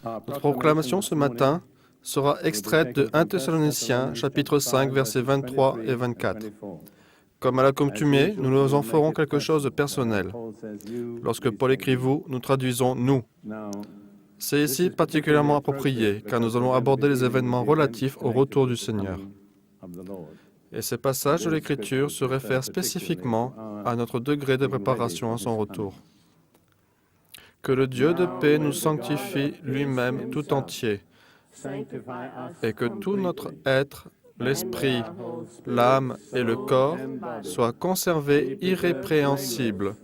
Notre proclamation ce matin sera extraite de 1 Thessaloniciens, chapitre 5, versets 23 et 24. Comme à l'accoutumée, nous en ferons quelque chose de personnel. Lorsque Paul écrit « vous », nous traduisons « nous ». C'est ici particulièrement approprié, car nous allons aborder les événements relatifs au retour du Seigneur. Et ces passages de l'Écriture se réfèrent spécifiquement à notre degré de préparation à son retour. Que le Dieu de paix nous sanctifie lui-même tout entier, et que tout notre être, l'esprit, l'âme et le corps soient conservés irrépréhensibles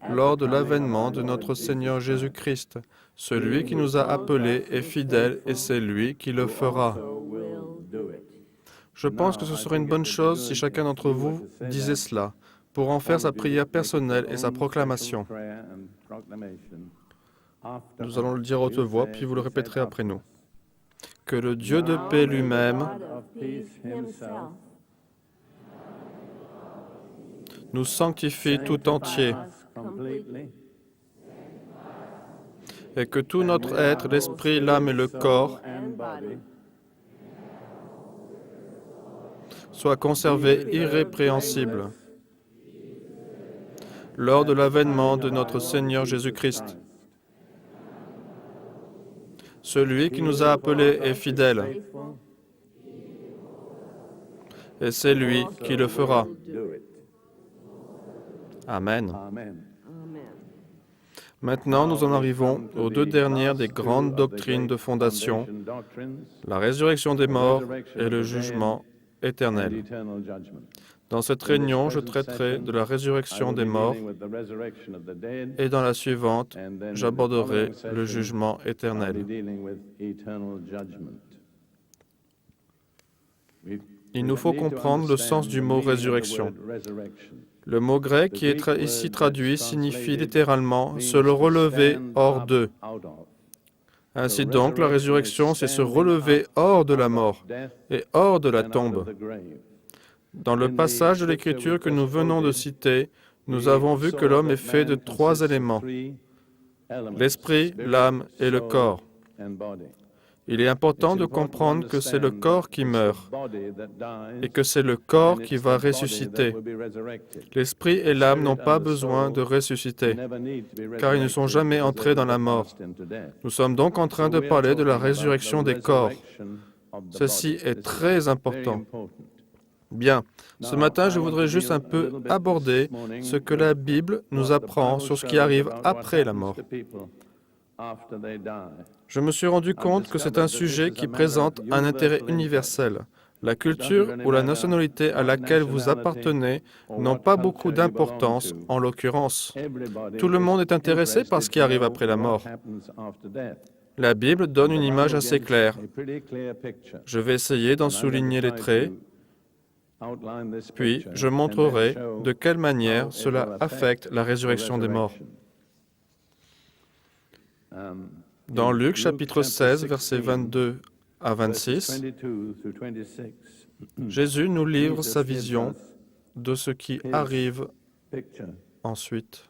lors de l'avènement de notre Seigneur Jésus-Christ. Celui qui nous a appelés est fidèle et c'est lui qui le fera. Je pense que ce serait une bonne chose si chacun d'entre vous disait cela, pour en faire sa prière personnelle et sa proclamation. Nous allons le dire à haute voix, puis vous le répéterez après nous. Que le Dieu de paix lui-même nous sanctifie tout entier, et que tout notre être, l'esprit, l'âme et le corps soient conservés irrépréhensibles lors de l'avènement de notre Seigneur Jésus-Christ. Celui qui nous a appelés est fidèle, et c'est lui qui le fera. Amen. Maintenant, nous en arrivons aux deux dernières des grandes doctrines de fondation, la résurrection des morts et le jugement éternel. Dans cette réunion, je traiterai de la résurrection des morts et dans la suivante, j'aborderai le jugement éternel. Il nous faut comprendre le sens du mot résurrection. Le mot grec qui est ici traduit signifie littéralement « se le relever hors d'eux ». Ainsi donc, la résurrection, c'est se relever hors de la mort et hors de la tombe. Dans le passage de l'Écriture que nous venons de citer, nous avons vu que l'homme est fait de trois éléments, l'esprit, l'âme et le corps. Il est important de comprendre que c'est le corps qui meurt et que c'est le corps qui va ressusciter. L'esprit et l'âme n'ont pas besoin de ressusciter, car ils ne sont jamais entrés dans la mort. Nous sommes donc en train de parler de la résurrection des corps. Ceci est très important. Bien, ce matin, je voudrais juste un peu aborder ce que la Bible nous apprend sur ce qui arrive après la mort. Je me suis rendu compte que c'est un sujet qui présente un intérêt universel. La culture ou la nationalité à laquelle vous appartenez n'ont pas beaucoup d'importance en l'occurrence. Tout le monde est intéressé par ce qui arrive après la mort. La Bible donne une image assez claire. Je vais essayer d'en souligner les traits, puis je montrerai de quelle manière cela affecte la résurrection des morts. Dans Luc chapitre 16, versets 22 à 26, Jésus nous livre sa vision de ce qui arrive ensuite.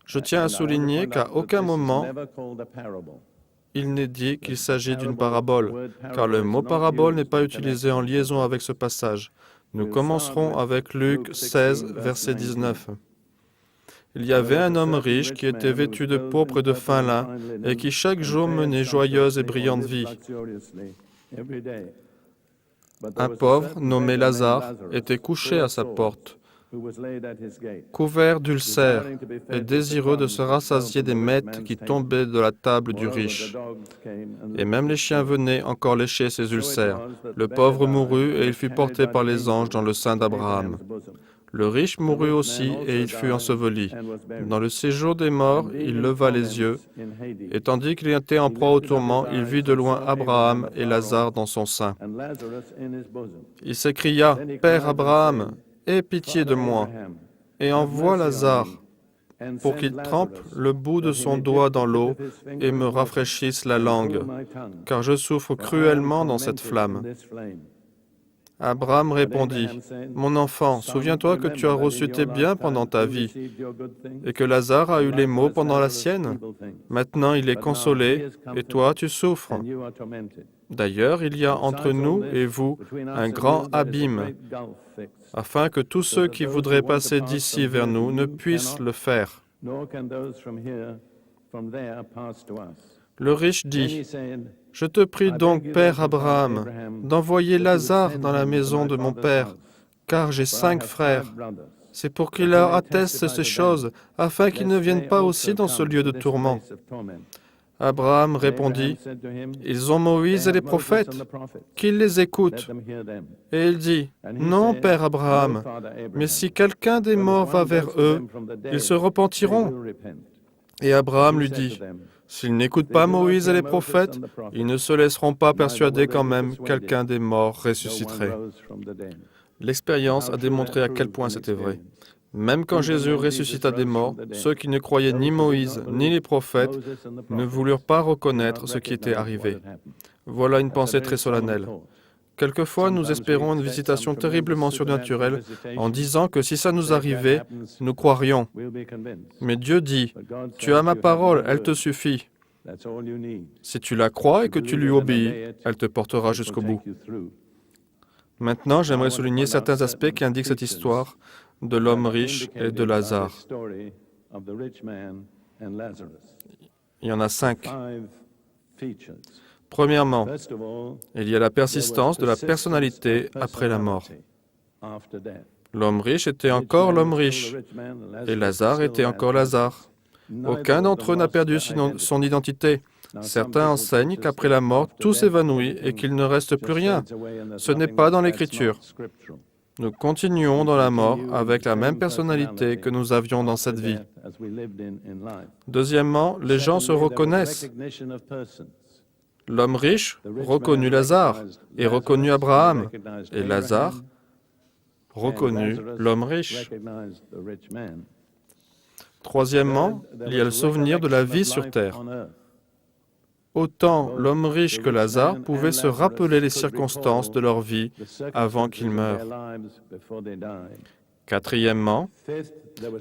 Je tiens à souligner qu'à aucun moment il n'est dit qu'il s'agit d'une parabole, car le mot parabole n'est pas utilisé en liaison avec ce passage. Nous commencerons avec Luc 16, verset 19. Il y avait un homme riche qui était vêtu de pourpre et de fin lin, et qui chaque jour menait joyeuse et brillante vie. Un pauvre, nommé Lazare, était couché à sa porte, couvert d'ulcères et désireux de se rassasier des miettes qui tombaient de la table du riche. Et même les chiens venaient encore lécher ses ulcères. Le pauvre mourut et il fut porté par les anges dans le sein d'Abraham. Le riche mourut aussi et il fut enseveli. Dans le séjour des morts, il leva les yeux, et tandis qu'il était en proie au tourment, il vit de loin Abraham et Lazare dans son sein. Il s'écria, « Père Abraham, aie pitié de moi, et envoie Lazare pour qu'il trempe le bout de son doigt dans l'eau et me rafraîchisse la langue, car je souffre cruellement dans cette flamme. » Abraham répondit, « Mon enfant, souviens-toi que tu as reçu tes biens pendant ta vie et que Lazare a eu les maux pendant la sienne. Maintenant, il est consolé et toi, tu souffres. D'ailleurs, il y a entre nous et vous un grand abîme, afin que tous ceux qui voudraient passer d'ici vers nous ne puissent le faire. » Le riche dit, « Je te prie donc, Père Abraham, d'envoyer Lazare dans la maison de mon père, car j'ai 5 frères. C'est pour qu'il leur atteste ces choses, afin qu'ils ne viennent pas aussi dans ce lieu de tourment. » Abraham répondit, « Ils ont Moïse et les prophètes, qu'ils les écoutent. » Et il dit, « Non, Père Abraham, mais si quelqu'un des morts va vers eux, ils se repentiront. » Et Abraham lui dit, « S'ils n'écoutent pas Moïse et les prophètes, ils ne se laisseront pas persuader quand même quelqu'un des morts ressusciterait. » L'expérience a démontré à quel point c'était vrai. Même quand Jésus ressuscita des morts, ceux qui ne croyaient ni Moïse ni les prophètes ne voulurent pas reconnaître ce qui était arrivé. Voilà une pensée très solennelle. Quelquefois, nous espérons une visitation terriblement surnaturelle en disant que si ça nous arrivait, nous croirions. Mais Dieu dit, « Tu as ma parole, elle te suffit. » Si tu la crois et que tu lui obéis, elle te portera jusqu'au bout. Maintenant, j'aimerais souligner certains aspects qui indiquent cette histoire de l'homme riche et de Lazare. Il y en a 5. Premièrement, il y a la persistance de la personnalité après la mort. L'homme riche était encore l'homme riche, et Lazare était encore Lazare. Aucun d'entre eux n'a perdu son identité. Certains enseignent qu'après la mort, tout s'évanouit et qu'il ne reste plus rien. Ce n'est pas dans l'Écriture. Nous continuons dans la mort avec la même personnalité que nous avions dans cette vie. Deuxièmement, les gens se reconnaissent. L'homme riche reconnut Lazare et reconnut Abraham, et Lazare reconnut l'homme riche. Troisièmement, il y a le souvenir de la vie sur terre. Autant l'homme riche que Lazare pouvaient se rappeler les circonstances de leur vie avant qu'ils meurent. Quatrièmement,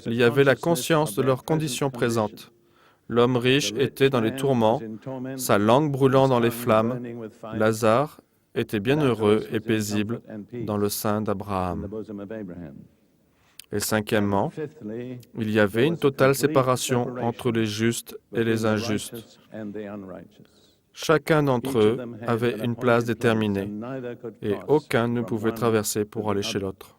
il y avait la conscience de leur condition présente. L'homme riche était dans les tourments, sa langue brûlant dans les flammes. Lazare était bien heureux et paisible dans le sein d'Abraham. Et cinquièmement, il y avait une totale séparation entre les justes et les injustes. Chacun d'entre eux avait une place déterminée et aucun ne pouvait traverser pour aller chez l'autre.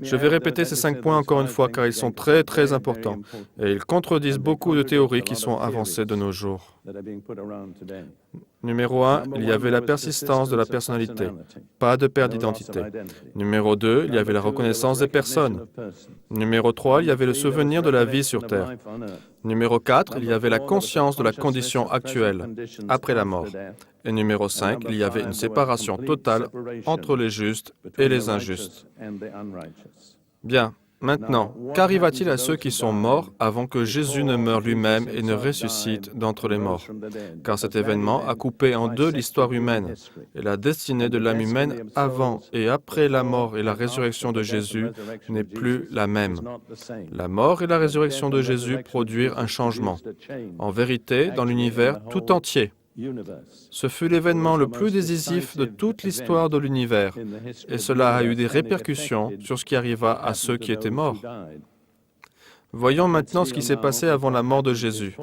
Je vais répéter ces 5 points encore une fois car ils sont très très importants et ils contredisent beaucoup de théories qui sont avancées de nos jours. Numéro 1, il y avait la persistance de la personnalité, pas de perte d'identité. Numéro 2, il y avait la reconnaissance des personnes. Numéro 3, il y avait le souvenir de la vie sur terre. Numéro 4, il y avait la conscience de la condition actuelle, après la mort. Et numéro 5, il y avait une séparation totale entre les justes et les injustes. Bien. Maintenant, qu'arriva-t-il à ceux qui sont morts avant que Jésus ne meure lui-même et ne ressuscite d'entre les morts? Car cet événement a coupé en deux l'histoire humaine et la destinée de l'âme humaine avant et après la mort et la résurrection de Jésus n'est plus la même. La mort et la résurrection de Jésus produisent un changement. En vérité, dans l'univers tout entier. Ce fut l'événement le plus décisif de toute l'histoire de l'univers, et cela a eu des répercussions sur ce qui arriva à ceux qui étaient morts. Voyons maintenant ce qui s'est passé avant la mort de Jésus.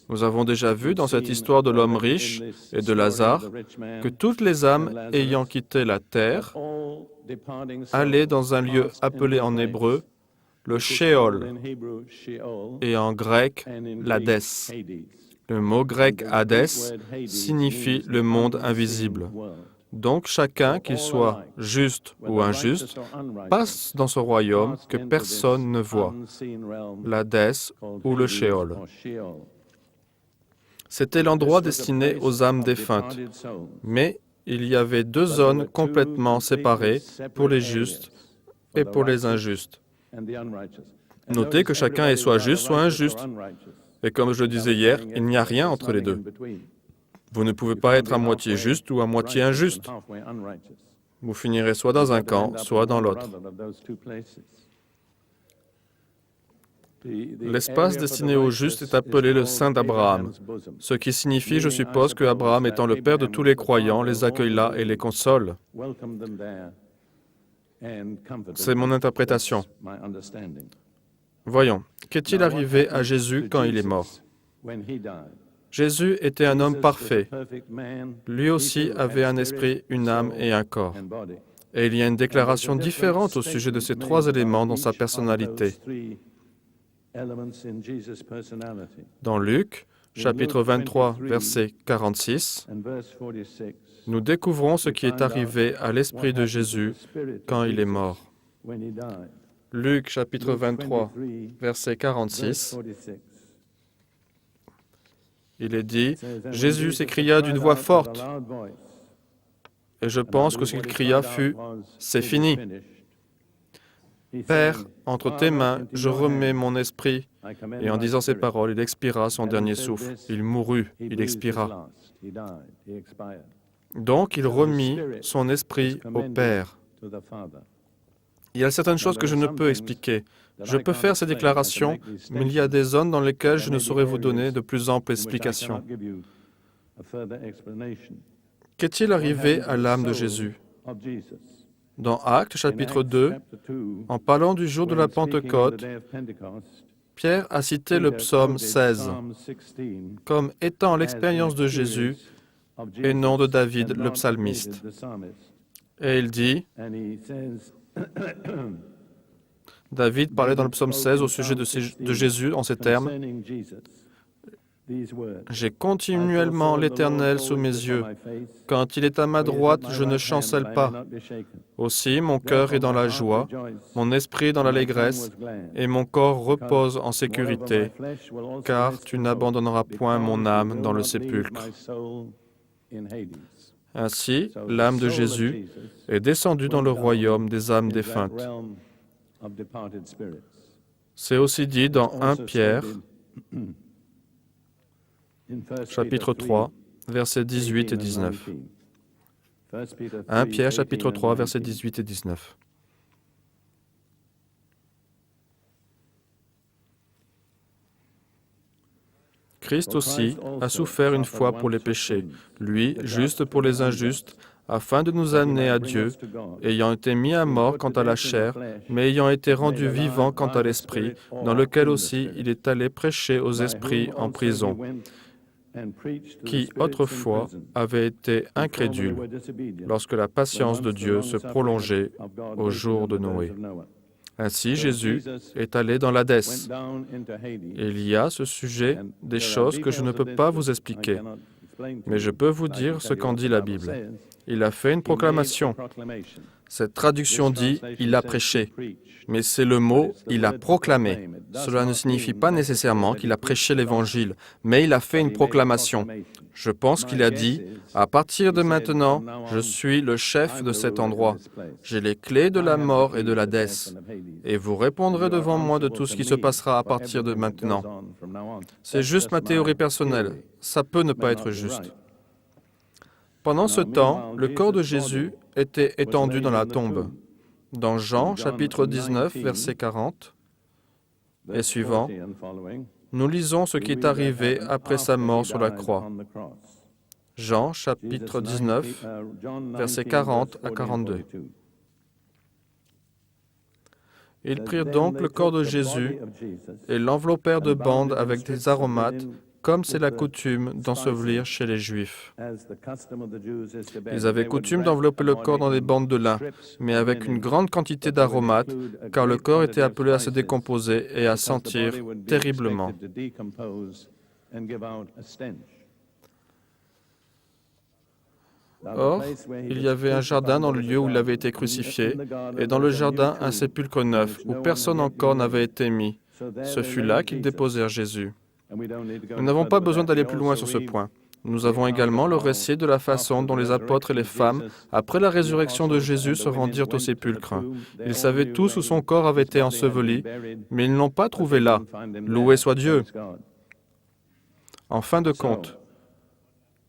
Nous avons déjà vu dans cette histoire de l'homme riche et de Lazare que toutes les âmes ayant quitté la terre allaient dans un lieu appelé en hébreu le Sheol et en grec l'Hadès. Le mot grec « Hadès » signifie « le monde invisible ». Donc chacun, qu'il soit juste ou injuste, passe dans ce royaume que personne ne voit, l'Hadès ou le Sheol. C'était l'endroit destiné aux âmes défuntes, mais il y avait 2 zones complètement séparées pour les justes et pour les injustes. Notez que chacun est soit juste, soit injuste. Et comme je le disais hier, il n'y a rien entre les deux. Vous ne pouvez pas être à moitié juste ou à moitié injuste. Vous finirez soit dans un camp, soit dans l'autre. L'espace destiné aux justes est appelé le sein d'Abraham, ce qui signifie, je suppose, que Abraham, étant le père de tous les croyants, les accueille là et les console. C'est mon interprétation. Voyons, qu'est-il arrivé à Jésus quand il est mort? Jésus était un homme parfait. Lui aussi avait un esprit, une âme et un corps. Et il y a une déclaration différente au sujet de ces trois éléments dans sa personnalité. Dans Luc, chapitre 23, verset 46, nous découvrons ce qui est arrivé à l'esprit de Jésus quand il est mort. Luc, chapitre 23, verset 46, il est dit, « Jésus s'écria d'une voix forte. » Et je pense que ce qu'il cria fut, « C'est fini. Père, entre tes mains, je remets mon esprit. » Et en disant ces paroles, il expira son dernier souffle. Il mourut, il expira. Donc, il remit son esprit au Père. Il y a certaines choses que je ne peux expliquer. Je peux faire ces déclarations, mais il y a des zones dans lesquelles je ne saurais vous donner de plus amples explications. Qu'est-il arrivé à l'âme de Jésus? Dans Actes, chapitre 2, en parlant du jour de la Pentecôte, Pierre a cité le psaume 16 comme étant l'expérience de Jésus et non de David, le psalmiste. Et il dit, David parlait dans le psaume 16 au sujet de Jésus en ces termes, « J'ai continuellement l'Éternel sous mes yeux. Quand il est à ma droite, je ne chancelle pas. Aussi, mon cœur est dans la joie, mon esprit dans l'allégresse, et mon corps repose en sécurité, car tu n'abandonneras point mon âme dans le sépulcre. » Ainsi, l'âme de Jésus est descendue dans le royaume des âmes défuntes. C'est aussi dit dans 1 Pierre, chapitre 3, versets 18 et 19. 1 Pierre, chapitre 3, versets 18 et 19. Christ aussi a souffert une fois pour les péchés, lui, juste pour les injustes, afin de nous amener à Dieu, ayant été mis à mort quant à la chair, mais ayant été rendu vivant quant à l'esprit, dans lequel aussi il est allé prêcher aux esprits en prison, qui autrefois avaient été incrédules, lorsque la patience de Dieu se prolongeait au jour de Noé. Ainsi, Jésus est allé dans l'Hadès. Il y a à ce sujet des choses que je ne peux pas vous expliquer, mais je peux vous dire ce qu'en dit la Bible. Il a fait une proclamation. Cette traduction dit « il a prêché », mais c'est le mot « il a proclamé ». Cela ne signifie pas nécessairement qu'il a prêché l'Évangile, mais il a fait une proclamation. Je pense qu'il a dit « à partir de maintenant, je suis le chef de cet endroit. J'ai les clés de la mort et de l'Hadès, et vous répondrez devant moi de tout ce qui se passera à partir de maintenant. » C'est juste ma théorie personnelle. Ça peut ne pas être juste. Pendant ce temps, le corps de Jésus était étendu dans la tombe. Dans Jean, chapitre 19, verset 40 et suivant, nous lisons ce qui est arrivé après sa mort sur la croix. Jean, chapitre 19, versets 40 à 42. Ils prirent donc le corps de Jésus et l'enveloppèrent de bandes avec des aromates, comme c'est la coutume d'ensevelir chez les Juifs. Ils avaient coutume d'envelopper le corps dans des bandes de lin, mais avec une grande quantité d'aromates, car le corps était appelé à se décomposer et à sentir terriblement. Or, il y avait un jardin dans le lieu où il avait été crucifié, et dans le jardin un sépulcre neuf, où personne encore n'avait été mis. Ce fut là qu'ils déposèrent Jésus. Nous n'avons pas besoin d'aller plus loin sur ce point. Nous avons également le récit de la façon dont les apôtres et les femmes, après la résurrection de Jésus, se rendirent au sépulcre. Ils savaient tous où son corps avait été enseveli, mais ils ne l'ont pas trouvé là. Loué soit Dieu. En fin de compte,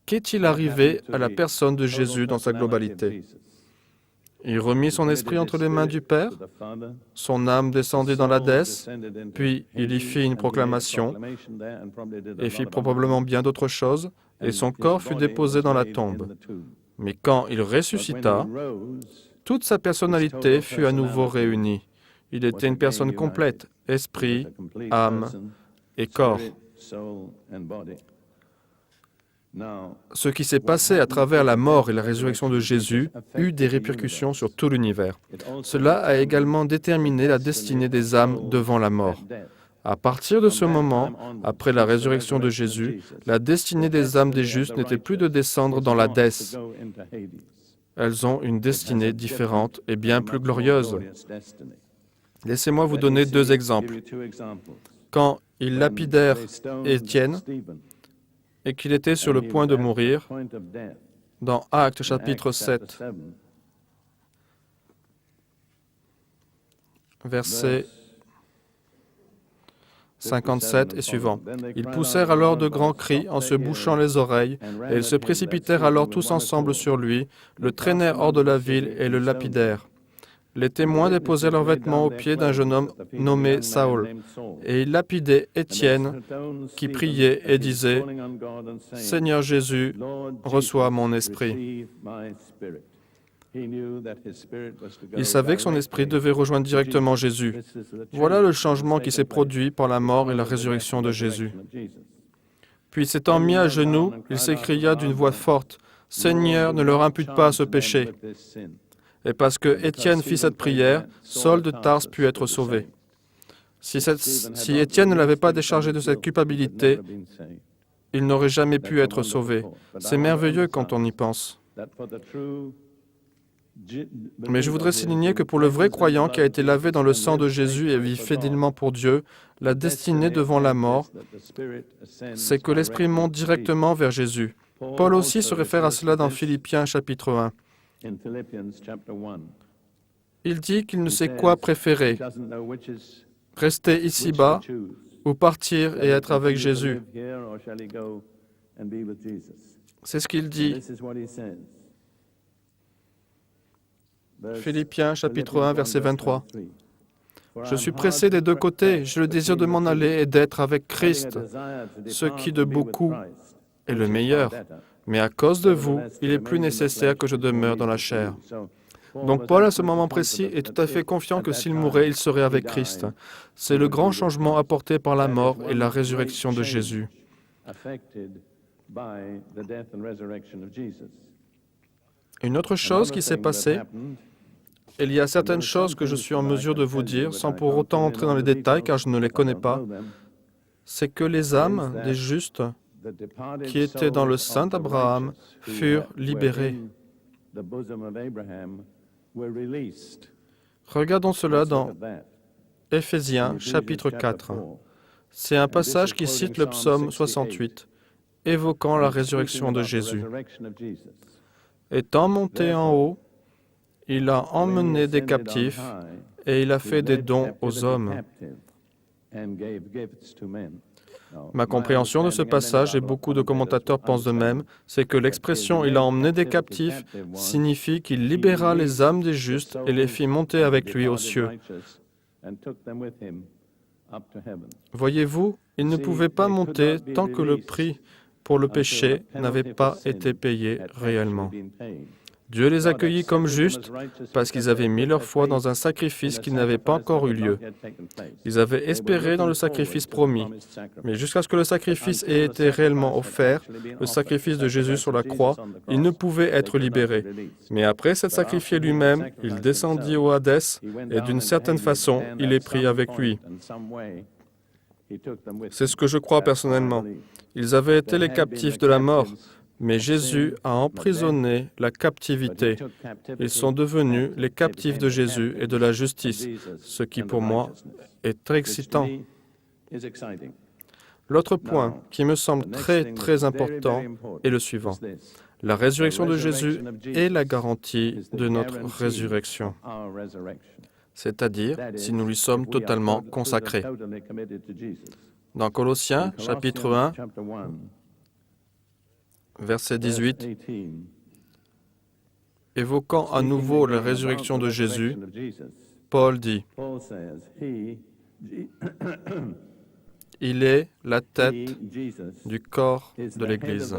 qu'est-il arrivé à la personne de Jésus dans sa globalité? Il remit son esprit entre les mains du Père, son âme descendit dans l'Hadès, puis il y fit une proclamation et fit probablement bien d'autres choses, et son corps fut déposé dans la tombe. Mais quand il ressuscita, toute sa personnalité fut à nouveau réunie. Il était une personne complète, esprit, âme et corps. Ce qui s'est passé à travers la mort et la résurrection de Jésus eut des répercussions sur tout l'univers. Cela a également déterminé la destinée des âmes devant la mort. À partir de ce moment, après la résurrection de Jésus, la destinée des âmes des justes n'était plus de descendre dans l'Hadès. Elles ont une destinée différente et bien plus glorieuse. Laissez-moi vous donner 2 exemples. Quand ils lapidèrent Étienne et qu'il était sur le point de mourir, dans Actes chapitre 7, verset 57 et suivant. Ils poussèrent alors de grands cris en se bouchant les oreilles, et ils se précipitèrent alors tous ensemble sur lui, le traînèrent hors de la ville et le lapidèrent. Les témoins déposaient leurs vêtements aux pieds d'un jeune homme nommé Saül, et ils lapidaient Étienne, qui priait et disait « Seigneur Jésus, reçois mon esprit ». Il savait que son esprit devait rejoindre directement Jésus. Voilà le changement qui s'est produit par la mort et la résurrection de Jésus. Puis s'étant mis à genoux, il s'écria d'une voix forte, « Seigneur, ne leur impute pas ce péché ». Et parce que Étienne fit cette prière, Saul de Tarse put être sauvé. Si Étienne ne l'avait pas déchargé de cette culpabilité, il n'aurait jamais pu être sauvé. C'est merveilleux quand on y pense. Mais je voudrais souligner que pour le vrai croyant qui a été lavé dans le sang de Jésus et vit fidèlement pour Dieu, la destinée devant la mort, c'est que l'Esprit monte directement vers Jésus. Paul aussi se réfère à cela dans Philippiens chapitre 1. Il dit qu'il ne sait quoi préférer, rester ici-bas ou partir et être avec Jésus. C'est ce qu'il dit. Philippiens chapitre 1, verset 23. Je suis pressé des 2 côtés, j'ai le désir de m'en aller et d'être avec Christ, ce qui de beaucoup est le meilleur. Mais à cause de vous, il est plus nécessaire que je demeure dans la chair. Donc Paul, à ce moment précis, est tout à fait confiant que s'il mourait, il serait avec Christ. C'est le grand changement apporté par la mort et la résurrection de Jésus. Une autre chose qui s'est passée, il y a certaines choses que je suis en mesure de vous dire, sans pour autant entrer dans les détails, car je ne les connais pas, c'est que les âmes des justes qui étaient dans le sein d'Abraham furent libérées. Regardons cela dans Éphésiens chapitre 4. C'est un passage qui cite le psaume 68, évoquant la résurrection de Jésus. Étant monté en haut, il a emmené des captifs et il a fait des dons aux hommes. Ma compréhension de ce passage, et beaucoup de commentateurs pensent de même, c'est que l'expression « il a emmené des captifs » signifie qu'il libéra les âmes des justes et les fit monter avec lui aux cieux. Voyez-vous, ils ne pouvaient pas monter tant que le prix pour le péché n'avait pas été payé réellement. Dieu les accueillit comme justes parce qu'ils avaient mis leur foi dans un sacrifice qui n'avait pas encore eu lieu. Ils avaient espéré dans le sacrifice promis, mais jusqu'à ce que le sacrifice ait été réellement offert, le sacrifice de Jésus sur la croix, ils ne pouvaient être libérés. Mais après s'être sacrifié lui-même, il descendit au Hadès et d'une certaine façon, il est pris avec lui. C'est ce que je crois personnellement. Ils avaient été les captifs de la mort, mais Jésus a emprisonné la captivité. Ils sont devenus les captifs de Jésus et de la justice, ce qui pour moi est très excitant. L'autre point qui me semble très important est le suivant. La résurrection de Jésus est la garantie de notre résurrection, c'est-à-dire si nous lui sommes totalement consacrés. Dans Colossiens, chapitre 1, verset 18, évoquant à nouveau la résurrection de Jésus, Paul dit, « Il est la tête du corps de l'Église. »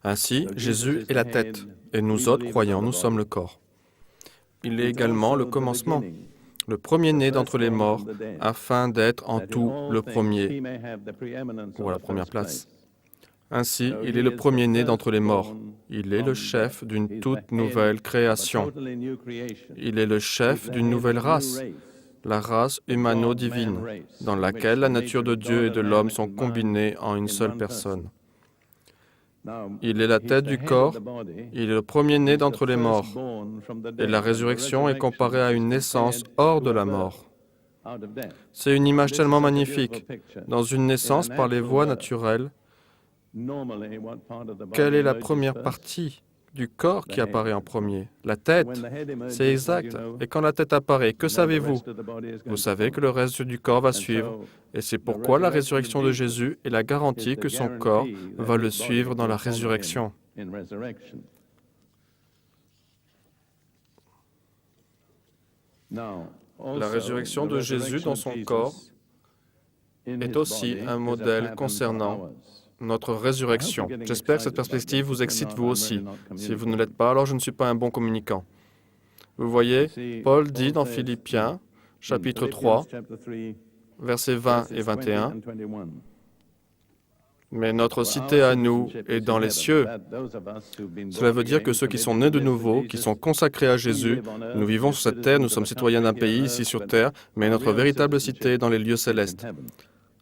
Ainsi, Jésus est la tête, et nous autres croyants, nous sommes le corps. Il est également le commencement, le premier-né d'entre les morts, afin d'être en tout le premier, ou à la première place. Ainsi, il est le premier-né d'entre les morts. Il est le chef d'une toute nouvelle création. Il est le chef d'une nouvelle race, la race humano-divine, dans laquelle la nature de Dieu et de l'homme sont combinées en une seule personne. Il est la tête du corps, il est le premier-né d'entre les morts, et la résurrection est comparée à une naissance hors de la mort. C'est une image tellement magnifique. Dans une naissance par les voies naturelles, quelle est la première partie du corps qui apparaît en premier? La tête. C'est exact. Et quand la tête apparaît, que savez-vous? Vous savez que le reste du corps va suivre. Et c'est pourquoi la résurrection de Jésus est la garantie que son corps va le suivre dans la résurrection. La résurrection de Jésus dans son corps est aussi un modèle concernant notre résurrection. J'espère que cette perspective vous excite vous aussi. Si vous ne l'êtes pas, alors je ne suis pas un bon communicant. Vous voyez, Paul dit dans Philippiens, chapitre 3, versets 20 et 21, « Mais notre cité à nous est dans les cieux. » Cela veut dire que ceux qui sont nés de nouveau, qui sont consacrés à Jésus, nous vivons sur cette terre, nous sommes citoyens d'un pays ici sur terre, mais notre véritable cité est dans les lieux célestes.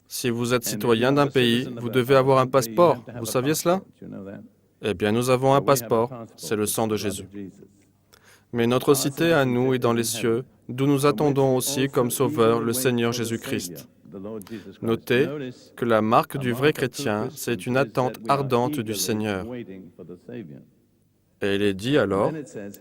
Si vous êtes citoyen d'un pays, vous devez avoir un passeport. Vous saviez cela? Eh bien, nous avons un passeport. C'est le sang de Jésus. Mais notre cité à nous est dans les cieux, d'où nous attendons aussi comme Sauveur le Seigneur Jésus-Christ. Notez que la marque du vrai chrétien, c'est une attente ardente du Seigneur. Et il est dit alors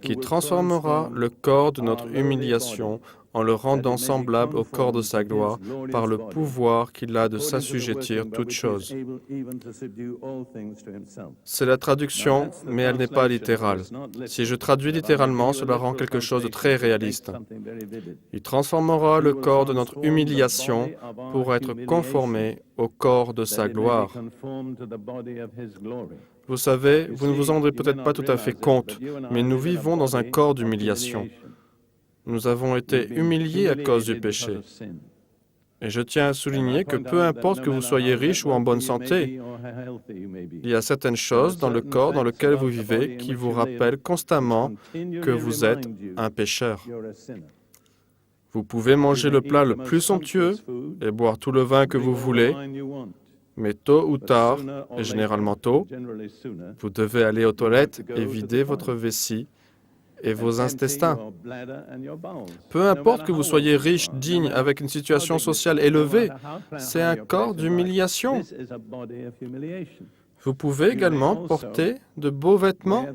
qu'il transformera le corps de notre humiliation en le rendant semblable au corps de sa gloire par le pouvoir qu'il a de s'assujettir toutes choses. C'est la traduction, mais elle n'est pas littérale. Si je traduis littéralement, cela rend quelque chose de très réaliste. Il transformera le corps de notre humiliation pour être conformé au corps de sa gloire. Vous savez, vous ne vous en rendrez peut-être pas tout à fait compte, mais nous vivons dans un corps d'humiliation. Nous avons été humiliés à cause du péché. Et je tiens à souligner que peu importe que vous soyez riche ou en bonne santé, il y a certaines choses dans le corps dans lequel vous vivez qui vous rappellent constamment que vous êtes un pécheur. Vous pouvez manger le plat le plus somptueux et boire tout le vin que vous voulez, mais tôt ou tard, et généralement tôt, vous devez aller aux toilettes et vider votre vessie et vos intestins. Peu importe que vous soyez riche, digne, avec une situation sociale élevée, c'est un corps d'humiliation. Vous pouvez également porter de beaux vêtements,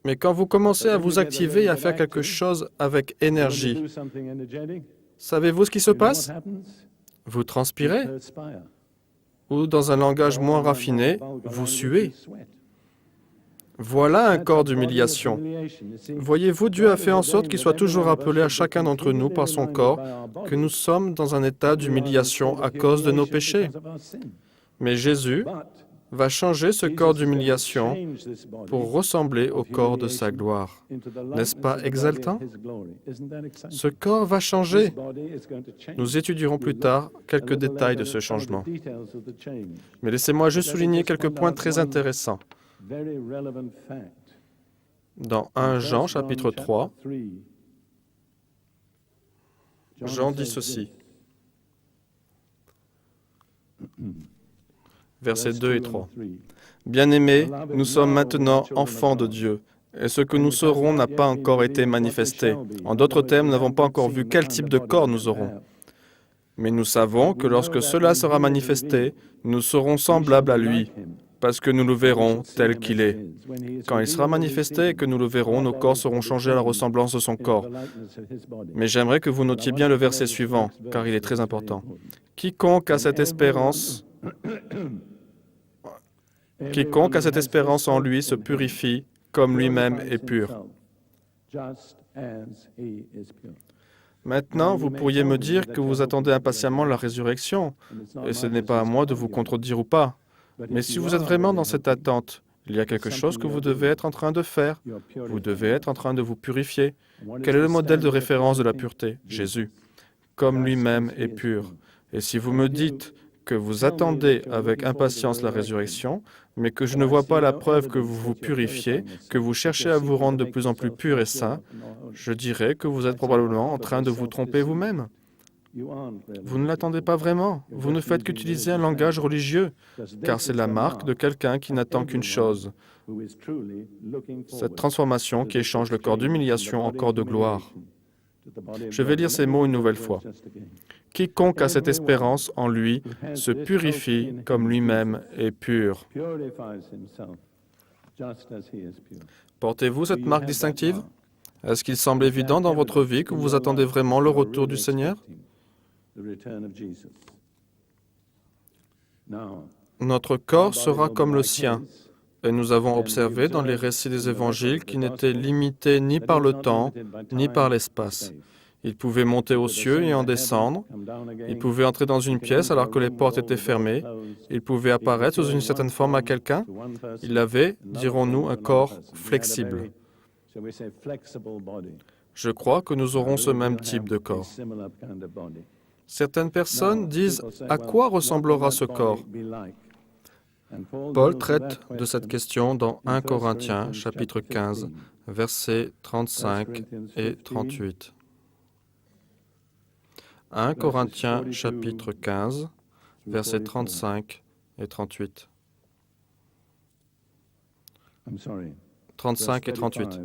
mais quand vous commencez à vous activer et à faire quelque chose avec énergie, savez-vous ce qui se passe? Vous transpirez, ou dans un langage moins raffiné, vous suez. Voilà un corps d'humiliation. Voyez-vous, Dieu a fait en sorte qu'il soit toujours rappelé à chacun d'entre nous par son corps que nous sommes dans un état d'humiliation à cause de nos péchés. Mais Jésus va changer ce corps d'humiliation pour ressembler au corps de sa gloire. N'est-ce pas exaltant? Ce corps va changer. Nous étudierons plus tard quelques détails de ce changement. Mais laissez-moi juste souligner quelques points très intéressants. Dans 1 Jean, chapitre 3, Jean dit ceci, versets 2 et 3. « Bien-aimés, nous sommes maintenant enfants de Dieu, et ce que nous serons n'a pas encore été manifesté. En d'autres termes, nous n'avons pas encore vu quel type de corps nous aurons. Mais nous savons que lorsque cela sera manifesté, nous serons semblables à lui, parce que nous le verrons tel qu'il est. Quand il sera manifesté et que nous le verrons, nos corps seront changés à la ressemblance de son corps. Mais j'aimerais que vous notiez bien le verset suivant, car il est très important. Quiconque a cette espérance Quiconque a cette espérance en lui se purifie comme lui-même est pur. Maintenant, vous pourriez me dire que vous attendez impatiemment la résurrection, et ce n'est pas à moi de vous contredire ou pas. Mais si vous êtes vraiment dans cette attente, il y a quelque chose que vous devez être en train de faire. Vous devez être en train de vous purifier. Quel est le modèle de référence de la pureté? Jésus, comme lui-même est pur. Et si vous me dites que vous attendez avec impatience la résurrection, mais que je ne vois pas la preuve que vous vous purifiez, que vous cherchez à vous rendre de plus en plus pur et saint, je dirais que vous êtes probablement en train de vous tromper vous-même. Vous ne l'attendez pas vraiment. Vous ne faites qu'utiliser un langage religieux, car c'est la marque de quelqu'un qui n'attend qu'une chose, cette transformation qui échange le corps d'humiliation en corps de gloire. Je vais lire ces mots une nouvelle fois. Quiconque a cette espérance en lui se purifie comme lui-même est pur. Portez-vous cette marque distinctive? Est-ce qu'il semble évident dans votre vie que vous attendez vraiment le retour du Seigneur? Notre corps sera comme le sien, et nous avons observé dans les récits des évangiles qu'il n'était limité ni par le temps, ni par l'espace. Il pouvait monter aux cieux et en descendre. Il pouvait entrer dans une pièce alors que les portes étaient fermées. Il pouvait apparaître sous une certaine forme à quelqu'un. Il avait, dirons-nous, un corps flexible. Je crois que nous aurons ce même type de corps. Certaines personnes disent « À quoi ressemblera ce corps ?» Paul traite de cette question dans 1 Corinthiens, chapitre 15, versets 35 et 38. 1 Corinthiens, chapitre 15, versets 35 et 38. 35 et 38.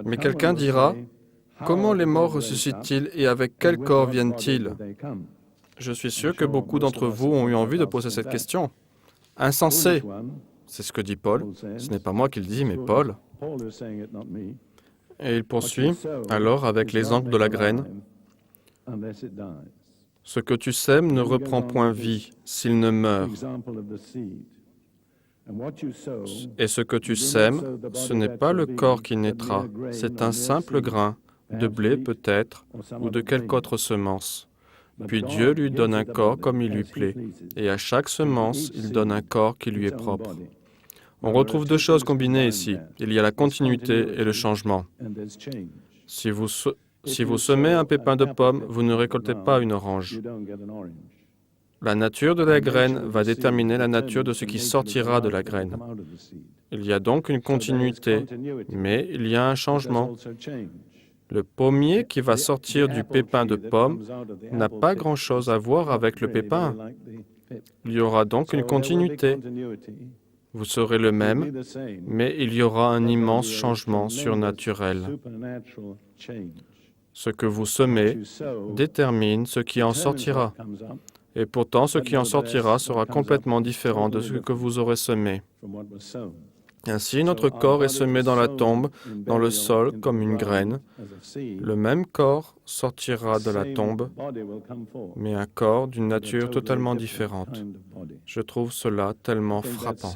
Mais quelqu'un dira, « Comment les morts ressuscitent-ils et avec quel corps viennent-ils » Je suis sûr que beaucoup d'entre vous ont eu envie de poser cette question. Insensé, c'est ce que dit Paul. Ce n'est pas moi qui le dis, mais Paul. Et il poursuit alors avec l'exemple de la graine. Ce que tu sèmes ne reprend point vie s'il ne meurt. Et ce que tu sèmes, ce n'est pas le corps qui naîtra, c'est un simple grain, de blé peut-être, ou de quelque autre semence. Puis Dieu lui donne un corps comme il lui plaît, et à chaque semence, il donne un corps qui lui est propre. On retrouve deux choses combinées ici. Il y a la continuité et le changement. Si vous semez un pépin de pomme, vous ne récoltez pas une orange. La nature de la graine va déterminer la nature de ce qui sortira de la graine. Il y a donc une continuité, mais il y a un changement. Le pommier qui va sortir du pépin de pomme n'a pas grand-chose à voir avec le pépin. Il y aura donc une continuité. Vous serez le même, mais il y aura un immense changement surnaturel. Ce que vous semez détermine ce qui en sortira. Et pourtant, ce qui en sortira sera complètement différent de ce que vous aurez semé. Ainsi, notre corps est semé dans la tombe, dans le sol, comme une graine. Le même corps sortira de la tombe, mais un corps d'une nature totalement différente. Je trouve cela tellement frappant.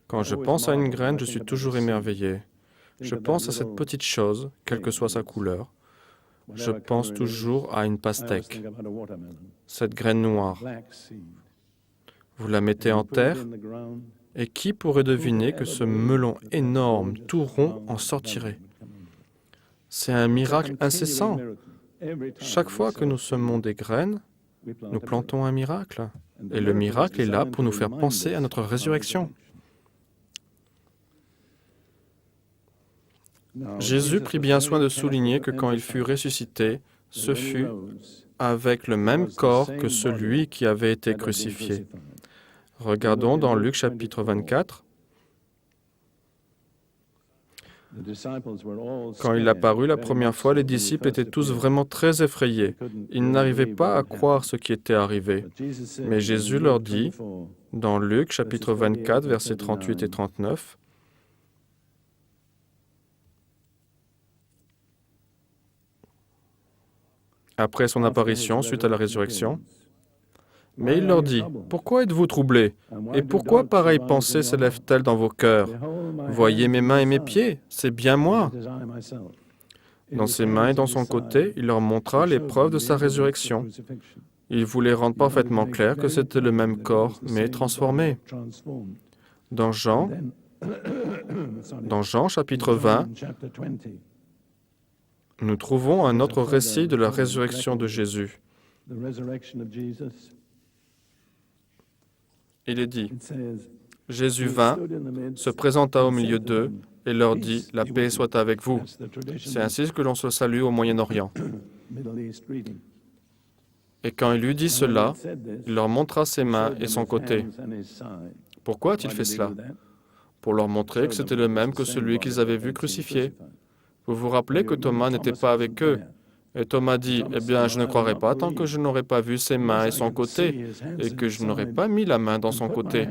Quand je pense à une graine, je suis toujours émerveillé. Je pense à cette petite chose, quelle que soit sa couleur. Je pense toujours à une pastèque, cette graine noire. Vous la mettez en terre, et qui pourrait deviner que ce melon énorme, tout rond, en sortirait? C'est un miracle incessant. Chaque fois que nous semons des graines, nous plantons un miracle. Et le miracle est là pour nous faire penser à notre résurrection. Jésus prit bien soin de souligner que quand il fut ressuscité, ce fut avec le même corps que celui qui avait été crucifié. Regardons dans Luc chapitre 24. Quand il apparut la première fois, les disciples étaient tous vraiment très effrayés. Ils n'arrivaient pas à croire ce qui était arrivé. Mais Jésus leur dit, dans Luc chapitre 24, versets 38 et 39, après son apparition suite à la résurrection. Mais il leur dit, « Pourquoi êtes-vous troublés? Et pourquoi pareille pensée s'élève-t-elle dans vos cœurs? Voyez mes mains et mes pieds, c'est bien moi. » Dans ses mains et dans son côté, il leur montra les preuves de sa résurrection. Il voulait rendre parfaitement clair que c'était le même corps, mais transformé. Dans Jean chapitre 20, nous trouvons un autre récit de la résurrection de Jésus. Il est dit, « Jésus vint, se présenta au milieu d'eux et leur dit, « La paix soit avec vous. » C'est ainsi que l'on se salue au Moyen-Orient. Et quand il eut dit cela, il leur montra ses mains et son côté. Pourquoi a-t-il fait cela? Pour leur montrer que c'était le même que celui qu'ils avaient vu crucifié. Vous vous rappelez que Thomas n'était pas avec eux. Et Thomas dit, « Eh bien, je ne croirai pas tant que je n'aurai pas vu ses mains et son côté, et que je n'aurai pas mis la main dans son côté. »